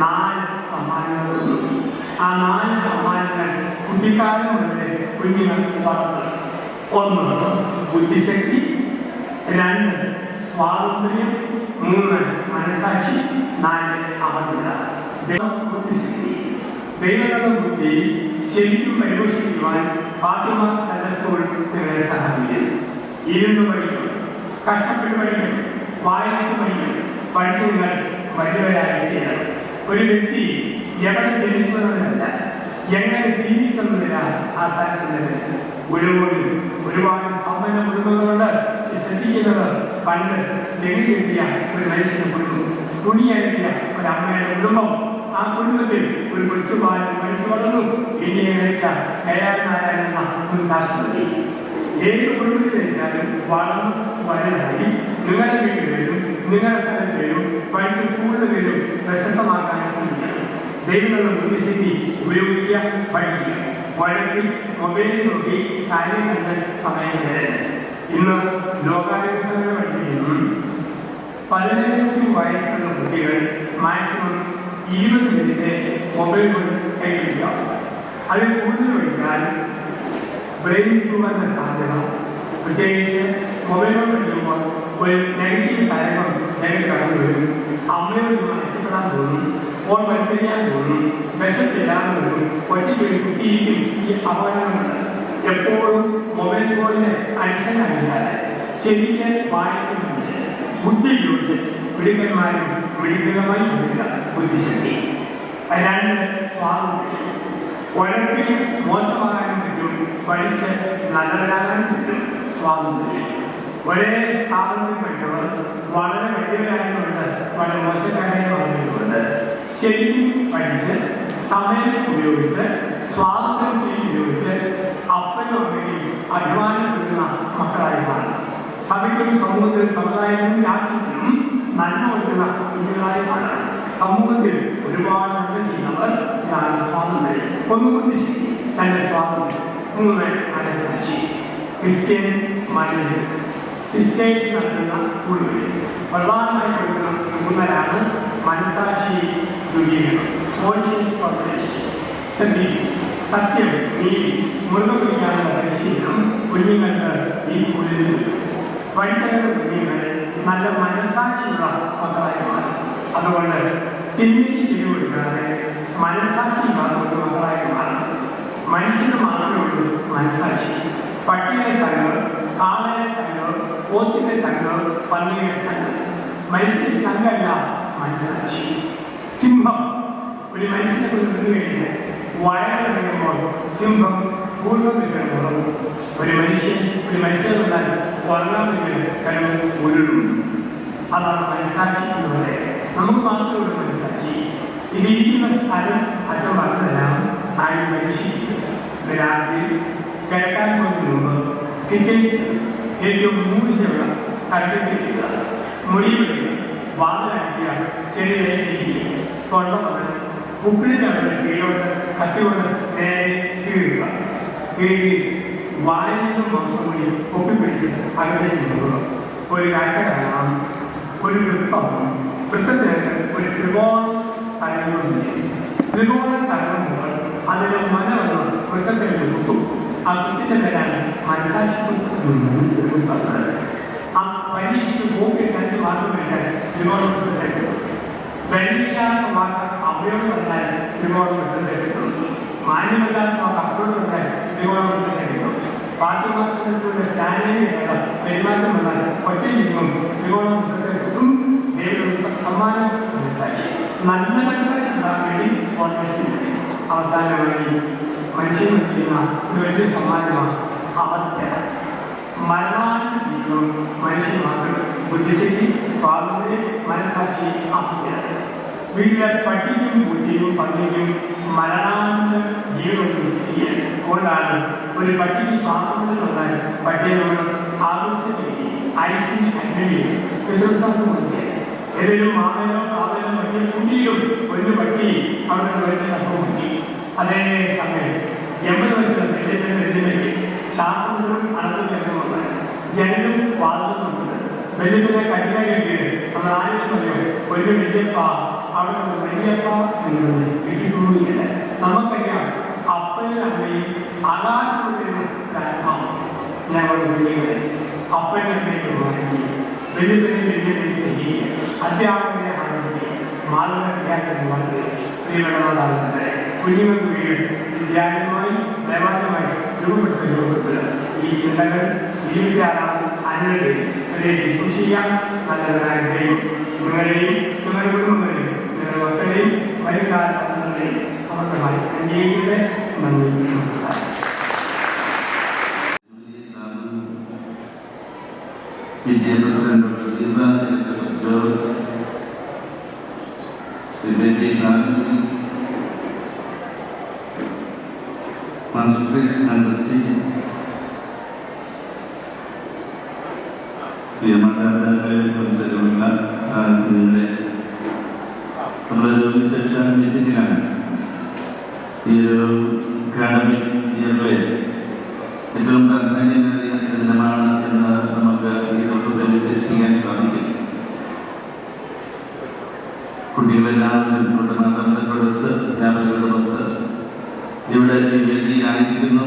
4 സമ്മാനങ്ങൾ കൊടുത്തു. ആ 4 സമ്മാനങ്ങൾ കുട്ടിക്കാലം മുതലേ കുഞ്ഞുങ്ങൾ വളർത്തണം. 1 ബുദ്ധിശക്തി, 2 സ്വാതന്ത്ര്യം, 3 മനസാക്ഷി, 4 അവജ്ഞത. ബുദ്ധിശക്തി ദൈവങ്ങളുടെ ബുദ്ധി ശരിക്കും പരിപോഷിക്കുവാൻ ഫാത്തിമ സെൻട്രൽ സ്കൂൾ നിങ്ങളെ സഹായിക്കുന്നു. ഇരുന്ന് പഠിക്കും, കഷ്ടപ്പെട്ട് പഠിക്കും, വായിച്ച് പഠിക്കും. പഠിച്ച് നിങ്ങൾ വലിയവരായിത്തീരണം. ഒരു വ്യക്തി എവിടെ ജനിച്ചതെന്നല്ല എങ്ങനെ ജീവിച്ചെന്നതിനാണ് ആ സ്ഥലത്തിൻ്റെ ഒരുപാട് സമ്പന്ന കുടുംബങ്ങളുണ്ട്. ശ്രദ്ധിക്കുന്നത് പണ്ട് തെങ്ങി കെട്ടിയ ഒരു മനുഷ്യന്റെ കുടുംബം, തുണിയെത്തിയ ഒരു അമ്മയുടെ കുടുംബം. ആ കുടുംബത്തിൽ ഒരു കൊച്ചുപാലൻ മരിച്ചു വളർന്നു. ഇന്ത്യയെ നയിച്ച കയാനാരായണ എന്ന മുൻ രാഷ്ട്രപതി. ഏത് കുടുംബത്തിൽ വെച്ചാലും വളർന്നു വലുതായി നിങ്ങളുടെ വീട്ടിൽ വരും, നിങ്ങളുടെ സ്ഥലത്ത് വരും, പഠിച്ച സ്കൂളിൽ വരും, പ്രശസ്തമാക്കാൻ ശ്രമിക്കണം. ദൈവങ്ങളുടെ ബുദ്ധിശക്തി ഉപയോഗിക്കുക, പഠിക്കുക. വഴക്കി മൊബൈലിൽ നോക്കി കാര്യം കണ്ട് സമയം തരുന്നത്. ഇന്ന് ലോകാരോഗ്യ പഠിപ്പിക്കുന്നു 15 വയസ്സുള്ള കുട്ടികൾ മാക്സിമം 20 മിനിറ്റ് മൊബൈൽ കൊണ്ട് കൈപിടിക്കുക. അതിൽ കൂടുതൽ പഠിച്ചാൽ ബ്രെയിൻ ട്യൂമറിന്റെ സാധ്യത, പ്രത്യേകിച്ച് മൊബൈൽ കൊണ്ട് പഠിക്കുമ്പോൾ ഒരു നെഗറ്റീവ് തരംഗം ഞങ്ങൾ കടന്നു വരും. അമ്മയോട് മനസ്സിലാക്കാൻ തോന്നും, ഫോൺ പരിശീലിക്കാൻ തോന്നും, വിശപ്പില്ലാതെ തോന്നും, ഒറ്റയ്ക്ക് കുത്തിയിരിക്കും. ഈ അപകടങ്ങളുണ്ട്. എപ്പോഴും മൊബൈൽ ഫോണിന് അഡിക്ഷനായില്ലാതെ ശരിക്കും വായിച്ച് പഠിച്ച് ബുദ്ധി ഉപയോഗിച്ച് മിടുക്കന്മാരും മിടുക്കമായി പഠിക്കുക. ബുദ്ധിശക്തി. 2 സ്വാതന്ത്ര്യം. ഒരൊക്കെ മോശമാകാനും പറ്റും, പഠിച്ച് നല്ലവരാകാനും പറ്റും. സ്വാതന്ത്ര്യം. ഒരേ സ്ഥാപനത്തിൽ പഠിച്ചവർ വളരെ വലിയവരായതുകൊണ്ട് വളരെ മോശക്കാരായി വളർന്നിട്ടുണ്ട്. ശരിക്കും പഠിച്ച് സമയം ഉപയോഗിച്ച് സ്വാതന്ത്ര്യം ശരി ഉപയോഗിച്ച് അപ്പനും അമ്മയും അഭിമാനപ്പെടുന്ന മക്കളായി മാറണം. സഭയ്ക്കും സമൂഹത്തിലും സമുദായത്തിനും രാജ്യത്തിനും നന്മ കൊടുക്കുന്ന കുഞ്ഞുങ്ങളായി മാറണം. സമൂഹത്തിൽ ഒരുപാട് നന്മ ചെയ്യുന്നവർ ഇതാണ് സ്വാതന്ത്ര്യം. 1 ബുദ്ധിശക്തി, 2 സ്വാതന്ത്ര്യം, 3 മനസാക്ഷി. ക്രിസ്ത്യൻ മാന്യത സിസ്റ്റേറ്റ് നടത്തുന്ന സ്കൂളുകളിൽ പ്രധാനമായി കൊടുക്കുന്ന ഊന്നലാണ് മനസാക്ഷി ദുരീകരണം. സത്യം, നീതി, മുറുകെപ്പിടിക്കാനുള്ള പരിശീലനം കുഞ്ഞുങ്ങൾക്ക് ഈ സ്കൂളിൽ കിട്ടും. പഠിച്ചവരുടെ കുഞ്ഞുങ്ങൾ നല്ല മനസാക്ഷിയുള്ള മക്കളായി മാറും. അതുകൊണ്ട് തിന്മയ്ക്ക് ചെയ്തു കൊടുക്കാതെ മനസാക്ഷി മാറുന്ന മക്കളായി മാറും. മനുഷ്യന് മാത്രമേ ഉള്ളൂ മനസാക്ഷി. പട്ടിയുടെ ചങ്ങ്, കാളയുടെ ചങ്ങ്, പോത്തിന്റെ ചങ്ങ്, പന്നിയുടെ ചങ്ങ്. മനുഷ്യന്റെ ചങ്ങല്ല മനസാക്ഷി. സിംഹം ഒരു മനുഷ്യനെ കൊണ്ട് നിന്ന് കഴിഞ്ഞാൽ വയറിറങ്ങുമ്പോൾ സിംഹം പൂർണ്ണദിശയോളം ഒരു മനുഷ്യൻ വന്നാൽ ഉറങ്ങാമെങ്കിൽ കഴിവ് ഉരുളും. അതാണ് മനസാക്ഷി എന്ന് പറയുന്നത്. നമുക്ക് മാത്രമുള്ള മനസാക്ഷി. ഇതിരിക്കുന്ന സ്ഥലം അച്ഛൻ പറഞ്ഞതെല്ലാം ആരും പരീക്ഷിക്കും. രാത്രി കിടക്കാൻ പോകുന്നതിന് മുമ്പ് കിച്ചണിൽ ഏറ്റവും മൂർച്ചയുള്ള കടലിരിക്കുക, മുടി വയ്ക്കുക, വാതിലടയ്ക്കുക, ചെടിയിലേക്ക് തൊണ്ട പറഞ്ഞ് ഉപ്പിളിൻ്റെ അവിടെ കീഴോട്ട് കത്തികൊണ്ട് നേരെ കീഴുക. കീഴി വായിൽ നിന്നും മാംസം കൂടി ഒപ്പിപ്പിടിച്ച് അകത്തേക്ക് പോകുക. ഒരു കാഴ്ച കാണാം. ഒരു വൃത്തം, വൃത്തത്തിനകത്ത് ഒരു ത്രികോണ തലങ്ങളുണ്ട്. ത്രികോണ തലമുമ്പോൾ അതിന് മനമെന്ന് വൃത്തത്തിലേക്ക് കുത്തും. ആ കുത്തിന്റെ പേരാണ് മനസാക്ഷി കുത്തുന്നത്. ആ പരീക്ഷയ്ക്ക് പോക്കി കഴിച്ച് മാർക്ക് വെച്ചാൽ ത്രികോണം വൃത്തത്തിലേക്ക് വെള്ളിയില്ലാത്ത വാക്ക് അവയോട് പറഞ്ഞാൽ ത്രികോണം വൃത്തത്തിലേക്ക് മാന്യമല്ലാത്ത വാക്ക് അവരോട് പറഞ്ഞാൽ ത്രികോണം വൃത്തത്തിലേക്ക് പാഠ്യമാസത്തിന്റെ സ്റ്റാൻഡിംഗ് പെരുമാറ്റം വന്നാൽ ഒറ്റയ്ക്കും ത്രികോണം വൃത്തത്തിലേക്ക് സമ്മാനം മനസാക്ഷി. നല്ല മനസാക്ഷി ഉണ്ടാകാൻ വേണ്ടി ഓർമ്മ. അവസാനമായി മനുഷ്യൻ വയ്ക്കുന്ന ഒരു വലിയ സമ്മാനമാണ് അവധ്യത. മരണാന ജീവിതം മനുഷ്യൻ മാത്രം ബുദ്ധിശക്തി, സ്വാതന്ത്ര്യം, മനസാക്ഷി, അഭ്യത. വീട്ടിലെ പട്ടിക്കും പൂച്ചയും പന്നിക്കും മരണാനന്തര ജീവനം സൃഷ്ടിക്കുക. അതുകൊണ്ടാണ് ഒരു പട്ടിക്ക് ശ്വാസത്തിൽ വന്നാൽ പട്ടിയെ നമ്മൾ ആഘോഷിക്കുകയും ഐസിൽ അന്വേഷിക്കുകയും എതിർശാസ്ത്രം കൊടുക്കുക. ഏതെങ്കിലും മാമനോ കാവലോ പട്ടിയെ കുട്ടിയും ഒരു പട്ടി അവിടെ വരച്ച് സംഭവം പറ്റി. അതേ സമയം 80 വയസ്സിലെ വെല്ലുവിളിക്ക് ശാസ്ത്രത്തിലും അളവിലും ജനലും വാദവുമുണ്ട്. വെല്ലുവിളെ കഠിനഗതിയിൽ നമ്മൾ ആരും പറയോ ഒരു വലിയപ്പ അവിടെ വലിയപ്പ എന്നത് കിട്ടിക്കൊള്ളുകയില്ല. നമുക്കറിയാം അപ്പനും അമ്മയും ആകാശത്തിലുള്ള ഞങ്ങളുടെ കുഞ്ഞുങ്ങളെ അപ്പനത്തിലേക്ക് മാറ്റി വെല്ലുവിളി സ്നേഹിക്കുക, അധ്യാപകരെ ആനന്ദിക്കുക, മാതൃവിദ്യാലയത്തിൽ വളർത്തുക. പ്രിയപ്പെട്ടവരാകുന്നത് കുഞ്ഞുങ്ങൾക്ക് വീട് വിദ്യാലയമായി ദേവാലയമായി രൂപപ്പെടുത്തുക. ഈ ചിന്തകൾ ജീവിക്കാനാണ് അനുഭവം സൂക്ഷിക്കാം. നല്ലവരായുടെയും നിങ്ങളെയും നിങ്ങളുടെ കുടുംബങ്ങളെയും നിങ്ങളുടെ മക്കളെയും വരുംകാല പദ്ധതികളെയും സമർത്ഥമായി അംഗീകരിക്കുന്നത്. നന്ദി, നമസ്കാരം. President Dr. Lisa Elizabeth George, Srimati Nandi, Master Chris Anderson, പ്രിയമാതാപിതാക്കളെ, പരിസരമുള്ള കുഞ്ഞുങ്ങളെ, നമ്മളൊരു വിശേഷ മീറ്റിങ്ങിലാണ്. ഈ ഒരു അക്കാഡമിക് ഇയറിലെ ഏറ്റവും പ്രാധാന്യമേറിയ ദിനമാണ് എന്ന് നമുക്ക് ഈ ദിവസത്തെ വിശേഷിപ്പിക്കാൻ സാധിക്കും. കുട്ടികളെല്ലാവരും ഇവിടെ മാതാപിതാക്കളെടുത്ത് അധ്യാപകരോടൊത്ത് ഇവിടെ ഈ വേദിയിലായിരിക്കുന്നു.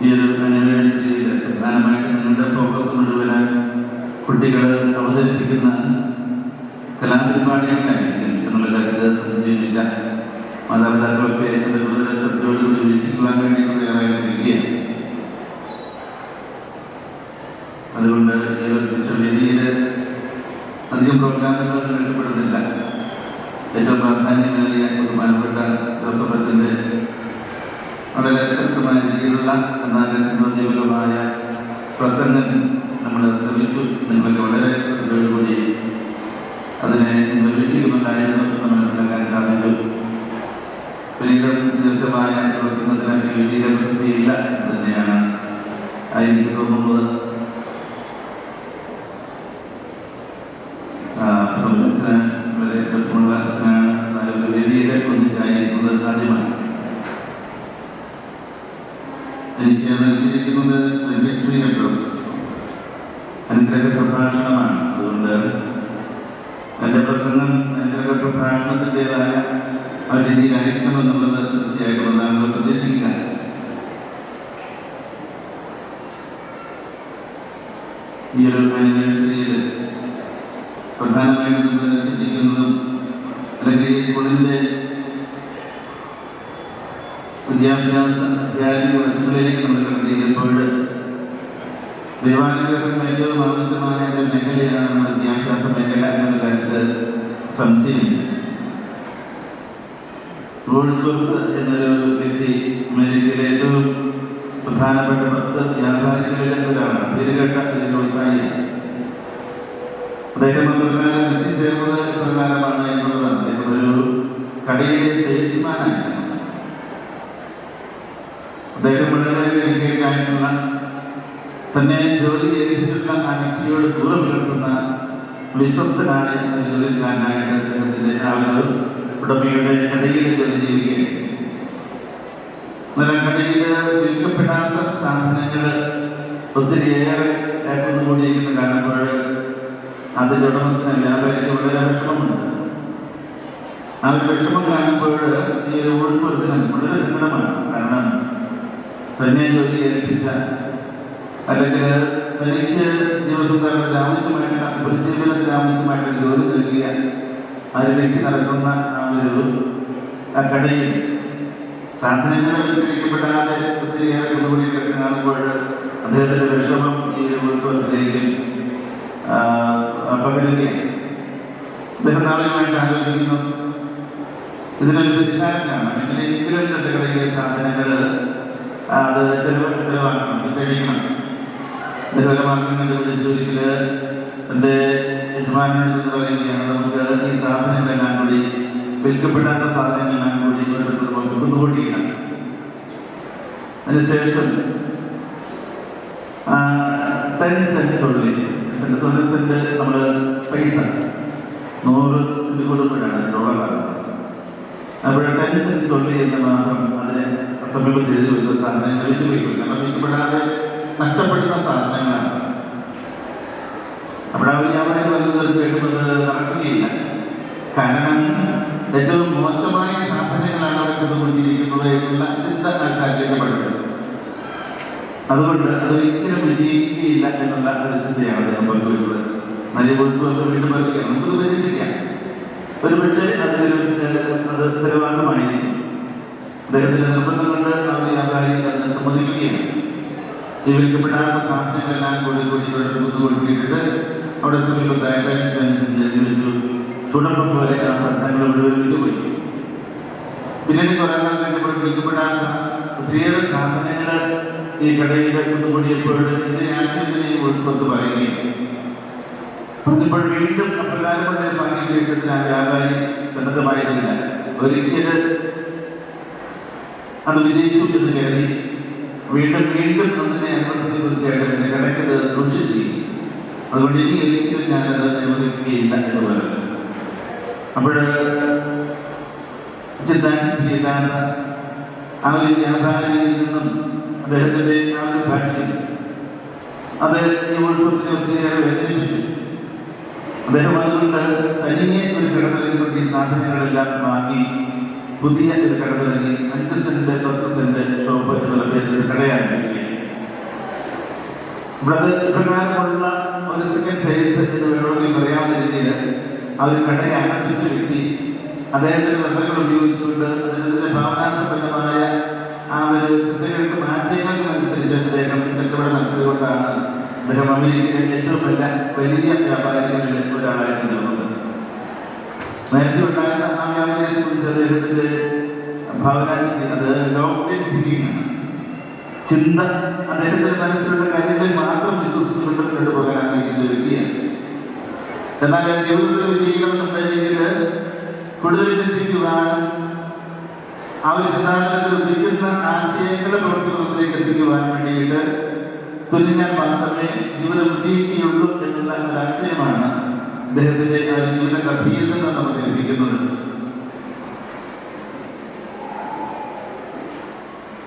ഈ ഒരു ആനിവേഴ്സറിയിൽ പ്രധാനമായിട്ട് നിങ്ങളുടെ ഫോക്കസ് മുഴുവൻ കുട്ടികൾ അവതരിപ്പിക്കുന്ന കലാപരിപാടികളിലായിരിക്കും എന്നുള്ള കാര്യത്തിൽ സംശയമില്ല. മാതാപിതാക്കളൊക്കെ അത് കൂടുതൽ ശ്രദ്ധയോടുകൂടി വീക്ഷിക്കുവാൻ വേണ്ടി തയ്യാറായിരിക്കുകയാണ്. അതുകൊണ്ട് ഈ ഒരു വേദിയിൽ അധികം പ്രോഗ്രാമുകൾ രക്ഷപ്പെടുന്നില്ല. ഏറ്റവും പ്രാധാന്യമേറിയ ബഹുമാനപ്പെട്ട ദിവസത്തിൻ്റെ വളരെ സരസമായ രീതിയിലുള്ള എന്നാൽ ചിന്തോദ്യമകമായ പ്രസംഗം നമ്മൾ ശ്രമിച്ചു. നിങ്ങൾക്ക് വളരെ ശ്രദ്ധയോടുകൂടി അതിനെ നിർവഹിക്കുന്നുണ്ടായിരുന്നു എന്ന് മനസ്സിലാക്കാൻ സാധിച്ചു. പിന്നീട് ദീർഘമായ പ്രസംഗത്തിന് വേദിയിലെ പ്രസക്തിയില്ല എന്ന് തന്നെയാണ് എനിക്ക് തോന്നുന്നത്. വളരെ എളുപ്പമുള്ള ഒരു വേദിയിലെ ഒന്നിച്ചായിരിക്കുന്നത് ആദ്യമായി. എനിക്ക് നൽകിയിരിക്കുന്നത് വെന്റിറ്ററി അഡ്രസ് അനുഗ്രഹ പ്രഭാഷണമാണ്. അതുകൊണ്ട് എൻ്റെ പ്രസംഗം അനുഗ്രഹ പ്രഭാഷണത്തിൻ്റെതായ ആ രീതിയിലായിരിക്കണമെന്നുള്ളത് തീർച്ചയായിട്ടും നമ്മൾ പ്രതീക്ഷിക്കുക. ഈ ഒരു ആനിവേഴ്സറിയിൽ പ്രധാനമായിട്ടും നമ്മൾ ചിന്തിക്കുന്നതും അല്ലെങ്കിൽ ഈ സ്കൂളിൻ്റെ വിദ്യാഭ്യാസ അധ്യാപക വശങ്ങളിലേക്ക് നമ്മൾ കടന്നു ചെയ്യുമ്പോൾ ദൈവാനുഗ്രഹം ഏറ്റവും ആവശ്യമായ ഒരു മേഖലയാണ് വിദ്യാഭ്യാസ മേഖല എന്നുള്ള കാര്യത്തിൽ സംശയമില്ല. റോൾസ്വർത്ത് എന്നൊരു വ്യക്തി അമേരിക്കയിലെ ഏറ്റവും പ്രധാനപ്പെട്ട 10 വ്യാപാരികളിലെ ഒരാളാണ്. പേരുകേട്ട ഒരു വ്യവസായി. അദ്ദേഹം പ്രകാരം എത്തിച്ചേർന്നത് പ്രകാരമാണ് എന്നുള്ളതാണ്. അദ്ദേഹം ഒരു കടയിലെ സെയിൽസ്മാനായിരുന്നു. അദ്ദേഹം വളരെ ഡെഡിക്കേറ്റഡായിട്ടുള്ള തന്നെ ജോലി ഏൽപ്പിച്ചിട്ടുള്ള ആ വ്യക്തിയോട് ദൂരം പുലർത്തുന്ന വിശ്വസ്തനായ ജോലിക്കാരനായിട്ട് അദ്ദേഹത്തിൻ്റെ ആ ഒരു ഉടമയുടെ കടയിൽ ജോലി ചെയ്യുകയാണ്. എന്നാൽ കടയിൽ വിൽക്കപ്പെടാത്ത സാധനങ്ങൾ ഒത്തിരിയേറെ കുന്നുകൂടിയിരിക്കുന്ന കാണുമ്പോൾ അതിൻ്റെ ഉടമസ്ഥന വ്യാപാരിക്ക് വളരെ വിഷമമുണ്ട്. ആ ഒരു വിഷമം കാണുമ്പോൾ ഈ ഒരു ഉത്സവത്തിന് വളരെ സങ്കടമാണ്. കാരണം തന്നെ ജോലി ഏൽപ്പിച്ച അല്ലെങ്കിൽ തനിക്ക് ദിവസം തലത്തിൽ ആവശ്യമായിട്ടുള്ള ഉപജീവനത്തിന് ആവശ്യമായിട്ടുള്ള ജോലി നൽകിയ ആ ഒരു വ്യക്തി നടത്തുന്ന ആ കടയിൽ സാധനങ്ങൾ വിൽക്കപ്പെടാതെ ഒത്തിരിയേറെ കുന്നുകൂടി കാണുമ്പോൾ അദ്ദേഹത്തിൻ്റെ വിഷമം ഈ ഒരു ഉത്സവത്തിലേക്ക് പകരുകയാണ്. അദ്ദേഹം നാളുകളായിട്ട് ആലോചിക്കുന്നു, ഇതിനൊരു പരിഹാരമാണ്. എങ്ങനെയെങ്കിലും തൻ്റെ കടയിലെ സാധനങ്ങൾ അത് ചെലവാക്കണം, വിറ്റഴിക്കണം. അതേപോലെ മാർഗം കണ്ടുപിടിച്ച് ഒരിക്കല് എൻ്റെ യജമാനോട് പറയുകയാണ്, നമുക്ക് ഈ സാധനങ്ങളെല്ലാം കൂടി വിൽക്കപ്പെടാത്ത സാധനങ്ങളെല്ലാം കൂടി ഒരിടത്ത് നമുക്ക് കുന്നുകൂടിയിടാം. അതിനുശേഷം 10 സെൻറ്റ്സ് ഉള്ളി, 10 സെൻറ്റ് നമ്മൾ പൈസ 100 സെൻറ്റ് കൊടുക്കുമ്പോഴാണ് ഡോളറാകുന്നത്. അപ്പോൾ 10 സെൻറ്റ്സ് ഉള്ളി എന്ന് മാത്രം അതിനെ സമീപത്ത് എഴുതി വയ്ക്കുന്ന സാധനങ്ങൾ വിറ്റ് വയ്ക്കും. കാരണം വിൽക്കപ്പെടാതെ നഷ്ടപ്പെടുന്ന സാധനങ്ങളാണ്. അവിടെ അവർ വ്യാപാരം വരുന്നത് തീർച്ചയായിട്ടും അത് നടക്കുകയില്ല. കാരണം ഏറ്റവും മോശമായ സാധനങ്ങളാണ് അവിടെ കൊണ്ടുകൊണ്ടിരിക്കുന്നത് എന്നുള്ള ചിന്ത ആൾക്കാരിക്കപ്പെടുന്നത്. അതുകൊണ്ട് അത് ഒരിക്കലും വിജയിക്കുകയില്ല എന്നുള്ള ഒരു ചിന്തയാണ് അദ്ദേഹം പങ്കുവെച്ചത്. നല്ല ഉത്സവത്തെ വീണ്ടും പറയുകയാണ്, നമുക്കത് പരീക്ഷിക്കാം. ഒരുപക്ഷെ അത് ചെലവാക്കുമായിരിക്കും. അദ്ദേഹത്തിന്റെ നിർബന്ധം കൊണ്ട് ആ വ്യാപാരി അതിനെ സമ്മതിക്കുകയാണ്. ഈ വിൽക്കപ്പെടാത്ത സാധനങ്ങളെല്ലാം കൂടി കൊണ്ടുകൊണ്ടിട്ട് അവിടെ സമീപത്തായ എഴുതി വെച്ചു. ചുടപ്പം പോലെ ആ സാധനങ്ങൾ മുഴുവൻ വിറ്റുപോയി. പിന്നീട് കുറെ നാൾ കഴിഞ്ഞപ്പോൾ വിൽക്കപ്പെടാത്ത ഒത്തിരിയേറെ സാധനങ്ങൾ ഈ കടയിൽ കൊണ്ടുകൂടിയപ്പോൾ ഇതിനെ ആശയത്തിന് ഈ ഉത്സവത്ത് പറയുകയാണ്. പറഞ്ഞപ്പോൾ വീണ്ടും അപ്രകാരമുള്ള ഭാഗ്യം കേട്ടതിന് ആ വ്യാപാരി സന്നദ്ധമായിരുന്നില്ല. ഒരിക്കല് അത് വിജയിച്ചു എന്ന് കരുതി വീണ്ടും അതിനെ അനുവദിച്ച് തീർച്ചയായിട്ടും എൻ്റെ കടയ്ക്കത് ദൂഷ്യം ചെയ്യും. അതുകൊണ്ട് ഇനി ഒരിക്കലും ഞാനത് അനുവദിക്കുകയില്ല എന്ന് പറഞ്ഞു. അപ്പോൾ ചിന്താശിച്ചില്ലാത്ത ആ ഒരു വ്യാപാരിയിൽ നിന്നും അദ്ദേഹത്തിൻ്റെ ആ ഒരു ഭാഷയിൽ അത് ഈ ഉത്സവത്തിനെ ഒത്തിരിയേറെ വേദനിപ്പിച്ചു. അദ്ദേഹം അതുകൊണ്ട് തനിയെ ഒരു കട നൽകിക്കൊണ്ട് ഈ സാധനങ്ങളെല്ലാം വാങ്ങി പുതിയ ഒരു കട നൽകി 5 സെന്റ് 10 സെന്റ് ഷോപ്പ് എന്നുള്ള പേരിൽ ഒരു കടയാരംഭിക്കുകയാണ്. ഇവിടെ പ്രകാരമുള്ള ഒരു സെക്കൻഡ് സൈസ് എന്ന് വേണമെങ്കിൽ പറയാവുന്ന രീതിയിൽ ആ ഒരു കടയെ ആരംഭിച്ച വ്യക്തി അദ്ദേഹത്തിന്റെ തന്ത്രങ്ങൾ ഉപയോഗിച്ചുകൊണ്ട് അദ്ദേഹത്തിന്റെ ഭാവനാസമ്പന്നമായ ആ ഒരു ചിന്തകൾക്കും ആശയങ്ങൾക്കും അനുസരിച്ച് അദ്ദേഹം കച്ചവടം നടത്തിയതുകൊണ്ടാണ് അദ്ദേഹം അമേരിക്കയിലെ ഏറ്റവും വലിയ വ്യാപാരികളിൽ ഒരാളായിട്ട് തീർന്നത്. നേരത്തെ ഉണ്ടായിരുന്ന ആ വ്യാപാരിയെ സംബന്ധിച്ച് അദ്ദേഹത്തിന്റെ ഭാവനാശക്തി അത് ലോക്ക്ഡൌൺ തിങ്കിങ് ആണ്. ചിന്ത അദ്ദേഹത്തിന്റെ മനസ്സിലുള്ള കാര്യങ്ങളിൽ മാത്രം വിശ്വസിച്ചുകൊണ്ട് മുന്നോട്ട് പോകാൻ ആഗ്രഹിക്കുന്ന ഒരു വ്യക്തിയാണ്. എന്നാൽ ജീവിതത്തിൽ വിജയിക്കണമെന്നുണ്ടെങ്കിൽ കൂടുതൽ ചിന്തിക്കുവാനും ആ ഒരു സിദ്ധാന്തത്തിൽ ഉദിക്കുന്ന ആശയങ്ങളെ പ്രവർത്തനത്തിലേക്ക് എത്തിക്കുവാൻ വേണ്ടിയിട്ട് തുനിഞ്ഞാൽ മാത്രമേ ജീവിതം വിജയിക്കുകയുള്ളൂ എന്നുള്ള ഒരു ആശയമാണ് അദ്ദേഹത്തിന്റെ ആ ജീവിത കഥയിൽ നിന്ന് നമുക്ക് ലഭിക്കുന്നത്.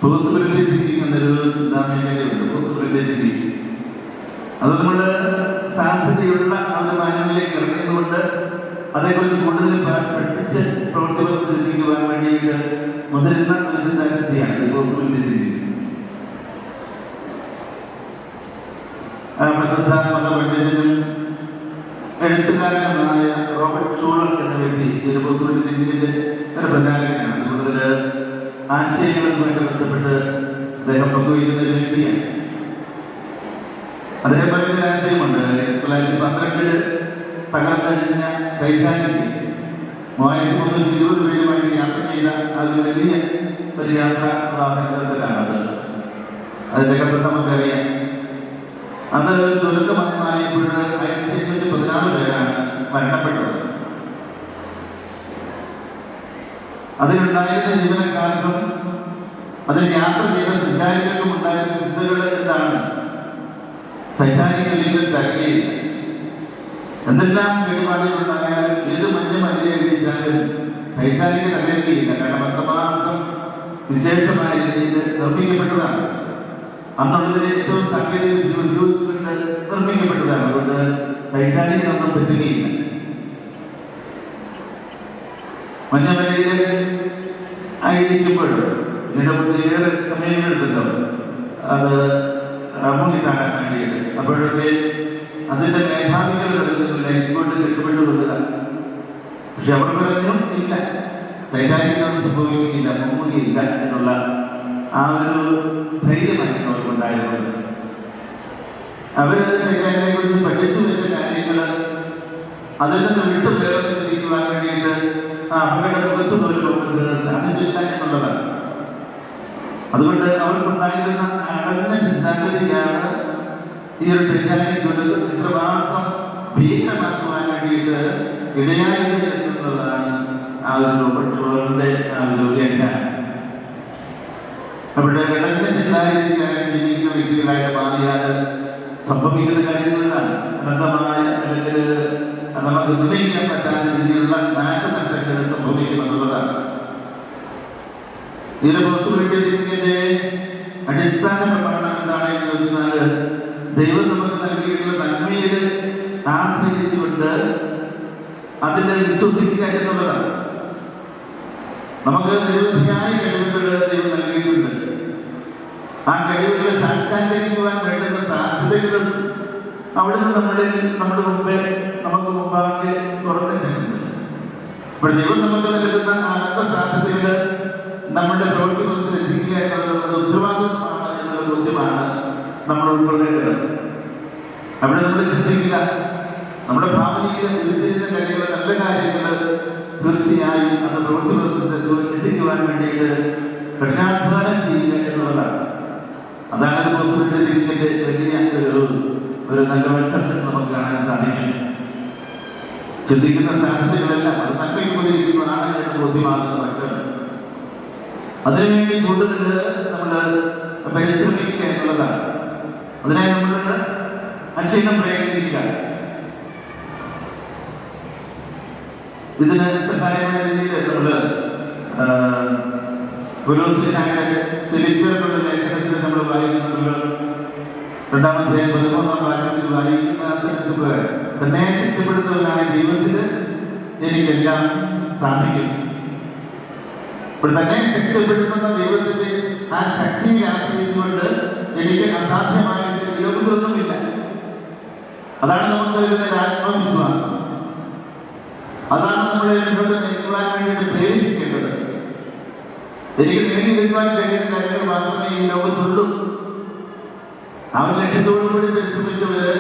പോസിബിലിറ്റി തിങ്കിങ് എന്നൊരു ചിന്താമേഖലയുണ്ട്. പോസിബിലിറ്റി തിങ്കിങ് അത് നമ്മൾ സാധ്യതയുള്ള ആ ഒരു മാനങ്ങളിലേക്ക് ഇറങ്ങിയതുകൊണ്ട് അതേക്കുറിച്ച് കൂടുതൽ പഠിച്ച് പ്രവർത്തിക്കുവാൻ വേണ്ടിയിട്ട് മുതിരുന്ന ഒരു ചിന്താശക്തിയാണ് പോസിബിലിറ്റി തിങ്കിങ്. പ്രശസ്ത മതപണ്ഡിതനും എഴുത്തുകാരനുമായ റോബർട്ട് ഷൂളർ എന്ന വ്യക്തി ഒരു പോസിബിലിറ്റി തിങ്കിങ്ങിന്റെ ഒരു പ്രചാരകനാണ്. കൂടുതൽ ആശയങ്ങളുമായിട്ട് ബന്ധപ്പെട്ട് അദ്ദേഹം പങ്കുവയ്ക്കുന്ന ഒരു വ്യക്തിയാണ്. അദ്ദേഹം പറയുന്ന ആശയമുണ്ട്. 1912 തകർന്നടിഞ്ഞ ടൈറ്റാനിക് 1320 പേരുമായിട്ട് യാത്ര ചെയ്ത അത് വലിയ ഒരു യാത്രാ വാഹനത്തിലാണത്. അതിന്റെ കഥ നമുക്കറിയാം. അത് ദുരന്തമായി മാറിയപ്പോൾ 1816 പേരാണ് മരണപ്പെട്ടത്. അതിലുണ്ടായിരുന്ന ജീവനക്കാർക്കും അതിൽ യാത്ര ചെയ്ത സഞ്ചാരികൾക്കും ഉണ്ടായിരുന്ന ചിന്തകൾ എന്താണ്? ടൈറ്റാനിക് ഒരിക്കലും തകരുകയില്ല. എന്തെല്ലാം കേടുപാടുകളുണ്ടായാലും ഏത് മഞ്ഞ ഇടിച്ചാലും ടൈറ്റാനിക് തകരുകയില്ല. കാരണം അത്രമാത്രം വിശേഷമായ രീതിയിൽ നിർമ്മിക്കപ്പെട്ടതാണ്. അന്നുള്ളതിന് ഏറ്റവും സാങ്കേതിക വിദ്യ ഉപയോഗിച്ചുകൊണ്ട് നിർമ്മിക്കപ്പെട്ടതാണ്. അതുകൊണ്ട് ടൈറ്റാനിക് ഒന്നും പറ്റുകയില്ല. മഞ്ഞമലയിൽ ആയിരിക്കുമ്പോൾ ഏറെ സമയങ്ങളെടുത്തല്ലോ അത് മുന്നിൽ കാണാൻ വേണ്ടിയിട്ട്. അപ്പോഴൊക്കെ അതിന്റെ മേധാവികൾ ഇങ്ങോട്ട് രക്ഷപ്പെട്ടു കൊള്ളുക. പക്ഷെ അവർ പറഞ്ഞു ഇല്ല, ടൈറ്റാനിക്കൊന്നും സംഭവിക്കുകയില്ല, മുങ്ങുകയില്ല എന്നുള്ള ആ ഒരു ധൈര്യമായിരുന്നു അവർക്കുണ്ടായിരുന്നത്. അവര് ടൈറ്റാനിക്കിനെ കുറിച്ച് പഠിച്ചു വെച്ച കാര്യങ്ങൾ അതിൽ നിന്ന് വിട്ടു വേറെ ചിന്തിക്കുവാൻ വേണ്ടിയിട്ട് ആ അമ്മയുടെ മുഖത്ത് പോലും അവർക്ക് സാധിച്ചില്ല എന്നുള്ളതാണ്. അതുകൊണ്ട് അവർക്കുണ്ടായിരുന്ന അടഞ്ഞ ചിന്താഗതിയാണ് ഈ ഒരു ടൈറ്റാനിക് ദുരന്തം ഇത്രമാത്രം ഭീകരമാക്കുവാൻ വേണ്ടിയിട്ട് ഇടയായത് എന്നുള്ളതാണ് ആ ഒരു റോബർട്ട് ഷുളറിന്റെ ആ ഒരു വ്യാഖ്യാനം. അവിടെ ഇടഞ്ഞ ചിന്താഗതിക്കായിട്ട് ജീവിക്കുന്ന വ്യക്തികളായിട്ട് മാറിയാൽ സംഭവിക്കുന്ന കാര്യങ്ങളാണ് അനന്തമായ അല്ലെങ്കിൽ നമുക്ക് നിർണ്ണയിക്കാൻ പറ്റാത്ത രീതിയിലുള്ള നാശനഷ്ടങ്ങൾ സംഭവിക്കുമെന്നുള്ളതാണ്. ഇതിന്റെ പോസിബിലിറ്റിയുടെ അടിസ്ഥാന പ്രമാണം എന്താണെന്ന് ചോദിച്ചാൽ ദൈവം നമുക്ക് നൽകിയിട്ടുള്ള നന്മയിൽ ആശ്രയിച്ചുകൊണ്ട് അതിനെ വിശ്വസിക്കുക എന്നുള്ളതാണ്. നമുക്ക് നിരവധിയായ കഴിവുകൾ ദൈവം നൽകിയിട്ടുണ്ട്. ആ കഴിവുകളെ സാക്ഷാത്കരിക്കുവാൻ വേണ്ടുന്ന സാധ്യതകളും അവിടുന്ന് നമ്മുടെ മുമ്പാകെ തുറന്നിട്ടുണ്ട്. അപ്പോൾ ദൈവം നമുക്ക് നൽകുന്ന അനന്ത സാധ്യതകൾ നമ്മുടെ പ്രവൃത്തിപഥത്തിൽ എത്തിക്കുക എന്നുള്ളത് നമ്മുടെ ഉത്തരവാദിത്വമാണ് എന്നുള്ള ബോധ്യമാണ് നമ്മൾ ഉൾക്കൊള്ളേണ്ടത്. അവിടെ നമ്മൾ ചിന്തിക്കുക, നമ്മുടെ ഭാവനയിൽ ഉരുത്തിരിഞ്ഞ കഴിവുകൾ, നല്ല കാര്യങ്ങൾ തീർച്ചയായും അത് പ്രവൃത്തിപഥത്തിൽ എത്തിക്കുവാൻ വേണ്ടിയിട്ട് കഠിനാധ്വാനം ചെയ്യുക എന്നുള്ളതാണ്. അതാണ് പോസിബിലിറ്റിയുടെ വലിയ ഒരു നല്ല വശം നമുക്ക് കാണാൻ സാധിക്കും. ചിന്തിക്കുന്ന സാധ്യതകളെല്ലാം അത് നന്മയ്ക്ക് ഉപയോഗിക്കുന്നതാണ് എന്ന് ബോധ്യമാകുന്ന പക്ഷം അതിനുവേണ്ടി കൂടുതൽ നമ്മൾ പരിശ്രമിക്കുക എന്നുള്ളതാണ്. അതിനായി നമ്മൾ അക്ഷയം പ്രയത്നിക്കുക. ഇതിന് സഹായമായ രീതിയിൽ നമ്മൾ ഫിലിപ്പിയർക്കുള്ള ലേഖനത്തിൽ നമ്മൾ വായിക്കുന്നുണ്ടല്ലോ. 2-ാം അധ്യായം 13-ാം വാക്യത്തിൽ വായിക്കുന്ന സെൻസ് തന്നെ ശക്തിപ്പെടുത്തുന്നവനായ ദൈവത്തിന് എനിക്കെല്ലാം സാധിക്കും. ഇപ്പോൾ തന്നെ ശക്തിപ്പെടുത്തുന്ന ദൈവത്തിന്റെ ആ ശക്തിയെ ആശ്രയിച്ചുകൊണ്ട് എനിക്ക് അസാധ്യമായിട്ട് ഈ ലോകത്തൊന്നുമില്ല. അതാണ് നമുക്ക് നൽകുന്ന ആത്മവിശ്വാസം. അതാണ് നമ്മളെ മുന്നോട്ട് നയിക്കുവാൻ വേണ്ടിയിട്ട് പ്രേരിപ്പിക്കേണ്ടത്. എനിക്ക് നേടിയെടുക്കുവാൻ കഴിയുന്ന കാര്യങ്ങൾ മാത്രമേ ഈ ലോകത്തുള്ളൂ. അവർ ലക്ഷ്യത്തോടുകൂടി പരിശ്രമിച്ചവര്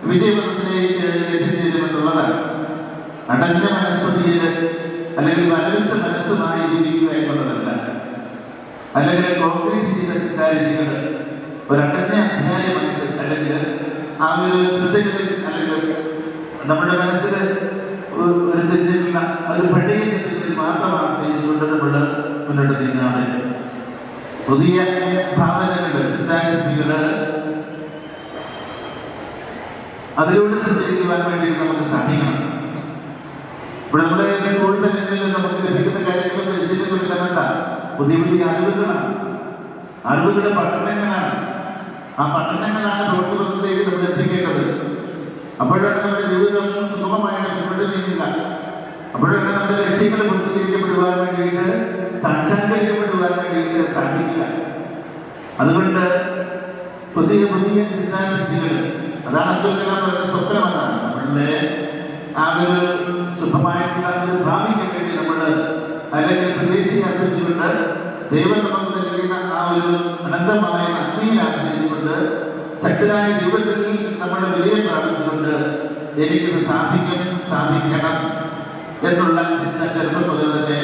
വിജയപഥത്തിലേക്ക് എത്തിച്ചേരുമെന്നുള്ളതാണ്. അടഞ്ഞ മനസ്സതിയിൽ അല്ലെങ്കിൽ വരവിച്ച മനസ്സുമായി ജീവിക്കുക എന്നുള്ളതല്ല. അല്ലെങ്കിൽ കോൺക്രീറ്റ് ചെയ്ത ചിന്താരീതികൾ ഒരടഞ്ഞ അധ്യായമായിട്ട് അല്ലെങ്കിൽ ആ ഒരു ചിന്തകളിൽ അല്ലെങ്കിൽ നമ്മുടെ മനസ്സിൽ ഒരു തിരിഞ്ഞിട്ടുള്ള ഒരു പഴയ ചിന്തകളിൽ മാത്രം ആശ്രയിച്ചുകൊണ്ട് നമ്മൾ മുന്നോട്ട് നീങ്ങാതെ പുതിയ ഭാവനകൾ, ചിന്താശക്തികൾ അതിലൂടെ സഞ്ചരിക്കുവാൻ വേണ്ടിയിട്ട് നമുക്ക് സാധിക്കണം. ഇവിടെ നമ്മുടെ സ്കൂൾ തലങ്ങളിൽ നമുക്ക് ലഭിക്കുന്ന കാര്യങ്ങളും പരിശീലനങ്ങളും വേണ്ട പുതിയ പുതിയ അറിവുകളാണ്. അറിവുകളുടെ പഠനങ്ങളാണ്. ആ പഠനങ്ങളാണ് പ്രവൃത്തിപഥത്തിലേക്ക് നമ്മൾ എത്തിക്കേണ്ടത്. അപ്പോഴാണ് നമ്മുടെ ജീവിതം സുഗമമായിട്ട് മുന്നോട്ട് നീങ്ങുക. അപ്പോഴാണ് നമ്മുടെ ലക്ഷ്യങ്ങൾ പൂർത്തീകരിക്കപ്പെടുവാൻ വേണ്ടിയിട്ട്, സാക്ഷാത്കരിക്കപ്പെടുവാൻ വേണ്ടിയിട്ട് സാധിക്കുക. അതുകൊണ്ട് പുതിയ പുതിയ ചിന്താശക്തികൾ, അതാണ് അബ്ദുൽ കലാം പറയുന്ന സ്വപ്നമെന്നാണ്. നമ്മളുടെ ആ ഒരു ശുദ്ധമായിട്ടുള്ള ഒരു ഭാവിക്ക് വേണ്ടി നമ്മൾ അല്ലെങ്കിൽ പ്രതീക്ഷ അർപ്പിച്ചുകൊണ്ട് ദൈവം നമുക്ക് നൽകുന്ന ആ ഒരു അനന്തമായ നന്ദിയിൽ ആശ്രയിച്ചുകൊണ്ട് ശക്തരായ ജീവിതത്തിൽ നമ്മുടെ വിലയെ പ്രാപിച്ചുകൊണ്ട് എനിക്കിത് സാധിക്കണം എന്നുള്ള ചിന്ത ചെറുപ്പം മുതൽ തന്നെ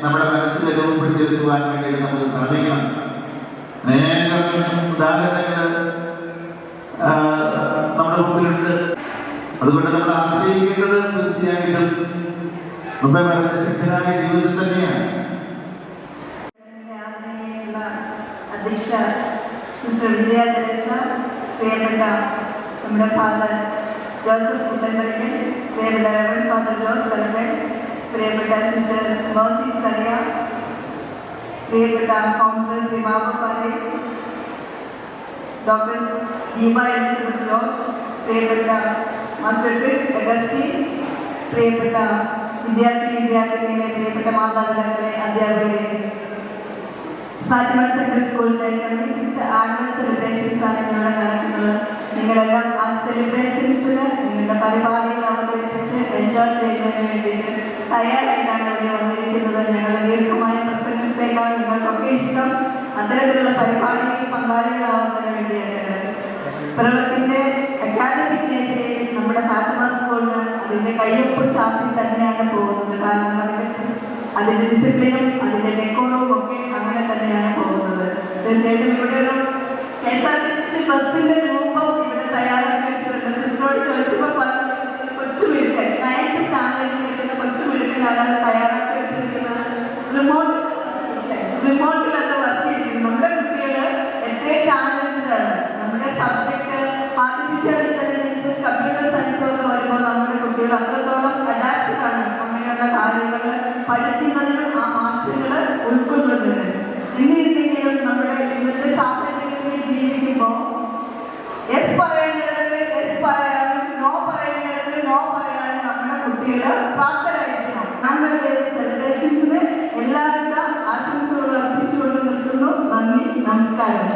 നമ്മുടെ മനസ്സിൽ രൂപപ്പെടുത്തിയെടുക്കുവാൻ വേണ്ടിയിട്ട് നമുക്ക് സാധിക്കണം. അനേകം ഉദാഹരണങ്ങൾ നമ്മുടെ മുമ്പിലുണ്ട്. അതുകൊണ്ട് നമ്മൾ ആശ്രയിക്കേണ്ടത് തീർച്ചയായിട്ടും മുമ്പേ പറഞ്ഞ ശക്തരായ ജീവിതത്തിൽ തന്നെയാണ്. അധ്യക്ഷ സിസ്റ്റർ വിജയ തെരേസ, പ്രിയപ്പെട്ട നമ്മുടെ ഫാദർ ജോസഫ് കുട്ടൻപുരയ്ക്കൽ, പ്രിയപ്പെട്ട റവറൻഡ് ഫാദർ ജോസ് കൽപ്പൻ, പ്രിയപ്പെട്ട സിസ്റ്റർ മോസി സരിയ, പ്രിയപ്പെട്ട കൗൺസിലർ ശ്രീ മാവപ്പാലെ, ഡോക്ടർ ദീപ എലിസബത്ത് ജോർജ്, പ്രിയപ്പെട്ട മാസ്റ്റർ ക്രിസ് അഗസ്റ്റിൻ, പ്രിയപ്പെട്ട വിദ്യാർത്ഥിനികളെ, പ്രിയപ്പെട്ട മാതാപിതാക്കളെ, അധ്യാപകരെ, ഫാത്തിമ സെൻട്രൽ സ്കൂളിലെ സിസ്റ്റർ ആനുവൽ സെലിബ്രേഷൻസ് ആണ് ഇവിടെ നടക്കുന്നത്. നിങ്ങളെല്ലാം ആ സെലിബ്രേഷൻസിൽ നിങ്ങളുടെ പരിപാടികൾ അവതരിപ്പിച്ച് എൻജോയ് ചെയ്യുന്നതിന് വേണ്ടിയിട്ട് തയ്യാറായിട്ടാണ് ഇവിടെ വന്നിരിക്കുന്നത്. ഞങ്ങളുടെ ദീർഘമായ പ്രസംഗത്തേക്കാൾ നിങ്ങൾക്കൊക്കെ ഇഷ്ടം അത്തരത്തിലുള്ള പരിപാടികളിൽ പങ്കാളികളാവുന്നതിന് വേണ്ടിയിട്ടാണ്. പിറവത്തിന്റെ അക്കാദമിക് മേഖലയിൽ നമ്മുടെ ഫാത്തിമ സ്കൂളിന് അതിൻ്റെ കയ്യൊപ്പ് ചാർട്ടിൽ തന്നെയാണ് പോകുന്നത്. കാരണം അതിൻ്റെ ഡിസിപ്ലിനും അതിൻ്റെ ഡെക്കോറും ഒക്കെ അങ്ങനെ തന്നെയാണ് പോകുന്നത്. തീർച്ചയായിട്ടും ഇവിടെ ഒരു KSRTC ബസ്സിന്റെ രൂപം എന്നോട് ചോദിച്ചപ്പോൾ പറഞ്ഞു കൊച്ചു മിടുക്കൻ 9th സ്റ്റാൻഡേർഡിൽ കിട്ടുന്ന കൊച്ചു മിടുക്കനാണ് തയ്യാറാക്കി വെച്ചിരിക്കുന്നത് റിമോട്ടിലൊക്കെ വർക്ക് ചെയ്തിരിക്കുന്നത്. നമ്മുടെ കുട്ടികൾ എത്രയും ടാലന്റഡ് ആണ്. നമ്മുടെ സബ്ജക്റ്റ് ആർട്ടിഫിഷ്യൽ ഇന്റലിജൻസും കമ്പ്യൂട്ടർ സയൻസും ഒക്കെ വരുമ്പോൾ നമ്മുടെ കുട്ടികൾ അത്രത്തോളം അഡാപ്റ്റഡ് ആണ് അങ്ങനെയുള്ള കാര്യങ്ങൾ പഠിക്കുന്നതിനും ആ മാറ്റങ്ങൾ ഉൾക്കൊള്ളുന്നതിന്. എന്നിരുന്നെങ്കിലും നമ്മുടെ ഇന്നത്തെ സാഹചര്യത്തിൽ ജീവിക്കുമ്പോൾ എസ് പറയേണ്ടത് എസ് പറയാനും നോ പറയേണ്ടത് നോ പറയാനും നമ്മുടെ കുട്ടികൾ പ്രാപ്തരായിരിക്കണം. ഞങ്ങളുടെ സെലിബ്രേഷൻസിന് എല്ലാവിധ ആശംസകളും അർപ്പിച്ചുകൊണ്ട് നിർത്തുന്നു. നന്ദി, നമസ്കാരം.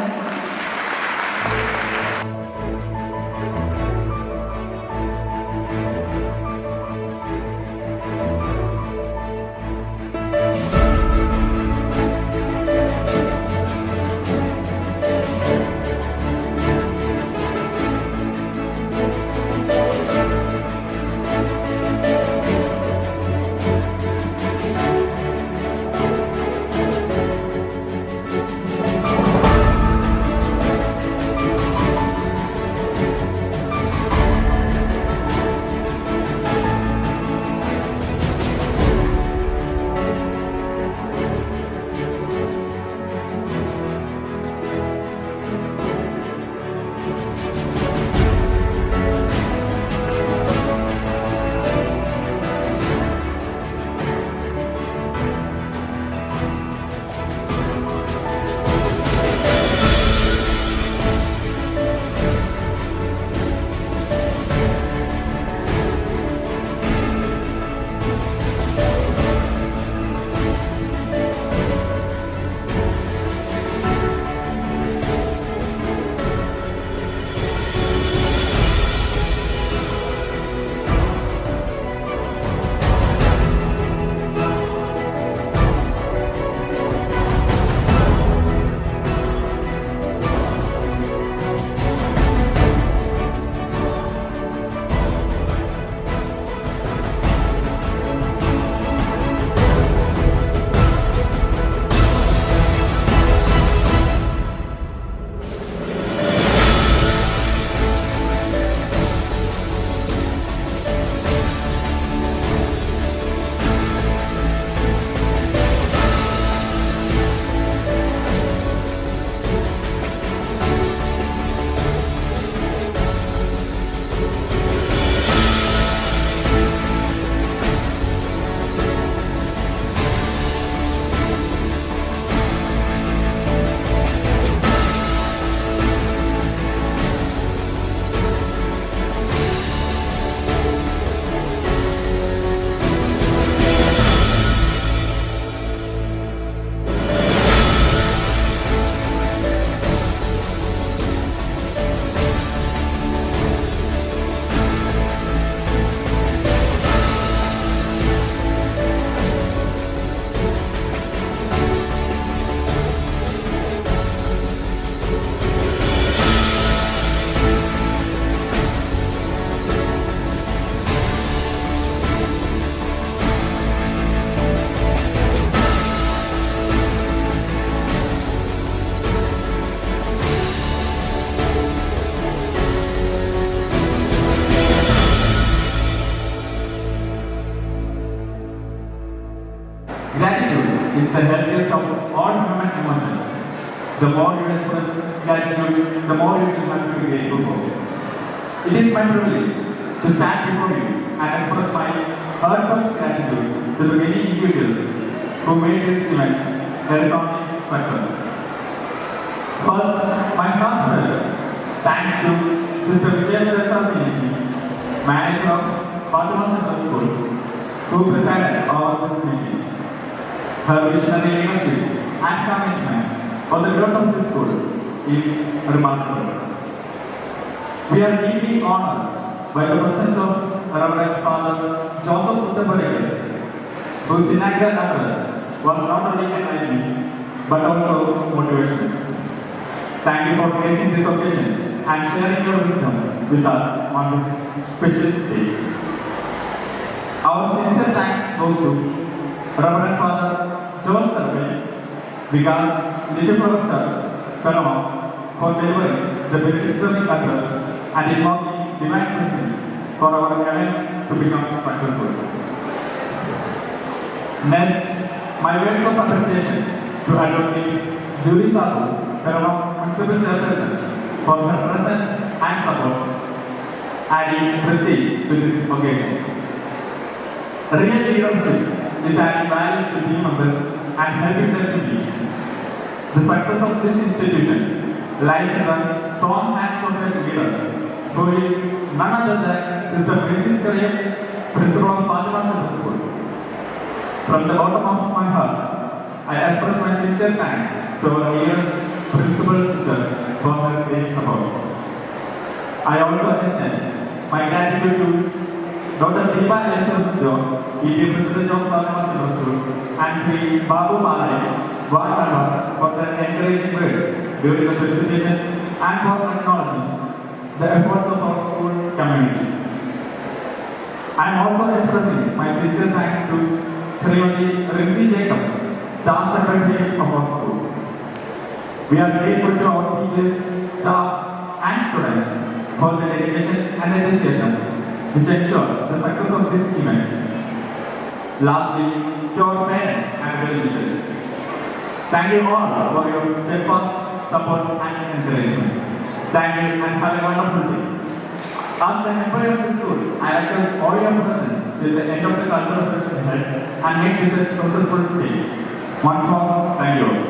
Gratitude is the healthiest of all human emotions. The more you express gratitude, the more you will have to be grateful for. It is my privilege to stand before you and express my heartfelt gratitude to the many individuals who made this event a resounding success. First, my heartfelt thanks to Sister Vijaya Teresa CNC, manager of Fatima Central School, who presided over this meeting. Her visionary leadership and commitment for the growth of this school is remarkable. We are deeply honored by the presence of Reverend Father Joseph Uttaparikar, whose inaugural address was not only enlightening but also motivational. Thank you for gracing this occasion and sharing your wisdom with us on this special day. Our sincere thanks goes to Reverend Father Joseph Uttaparikar, Vicar, Little Flower Church, Karama, for delivering the benedictory address and invoking divine blessing for our talents to become successful. Next, my words of appreciation to Advocate Julie Sabu, Paramount Municipal Chairperson, for her presence and support, adding prestige to this occasion. Real leadership is adding values to team members and helping them to lead. The success of this institution lies in the strong hands of a leader who is none other than Sister Mrs. Karyam, Principal of Fatima Central School. From the bottom of my heart, I express my sincere thanks to our leaders, Principal Sister, for her great support. I also extend my gratitude to Dr. Deepa Elizabeth Jones, ED President of Fatima Central School, and Sri Babu Malai, Ward Member, for their encouraging words during the presentation and for acknowledging the efforts of our school community. I am also expressing my sincere thanks to Srimati Rinsi Jacob, Staff Secretary of our school. We are grateful to our teachers, staff, and students for their dedication and enthusiasm, which ensure the success of this event. Lastly, to our parents and well-wishers, thank you all for your steadfast support and encouragement. Thank you and have a wonderful day. As the employee of the school, I request all your presence till the end of the cultural festival and make this a successful day. Once more, thank you all.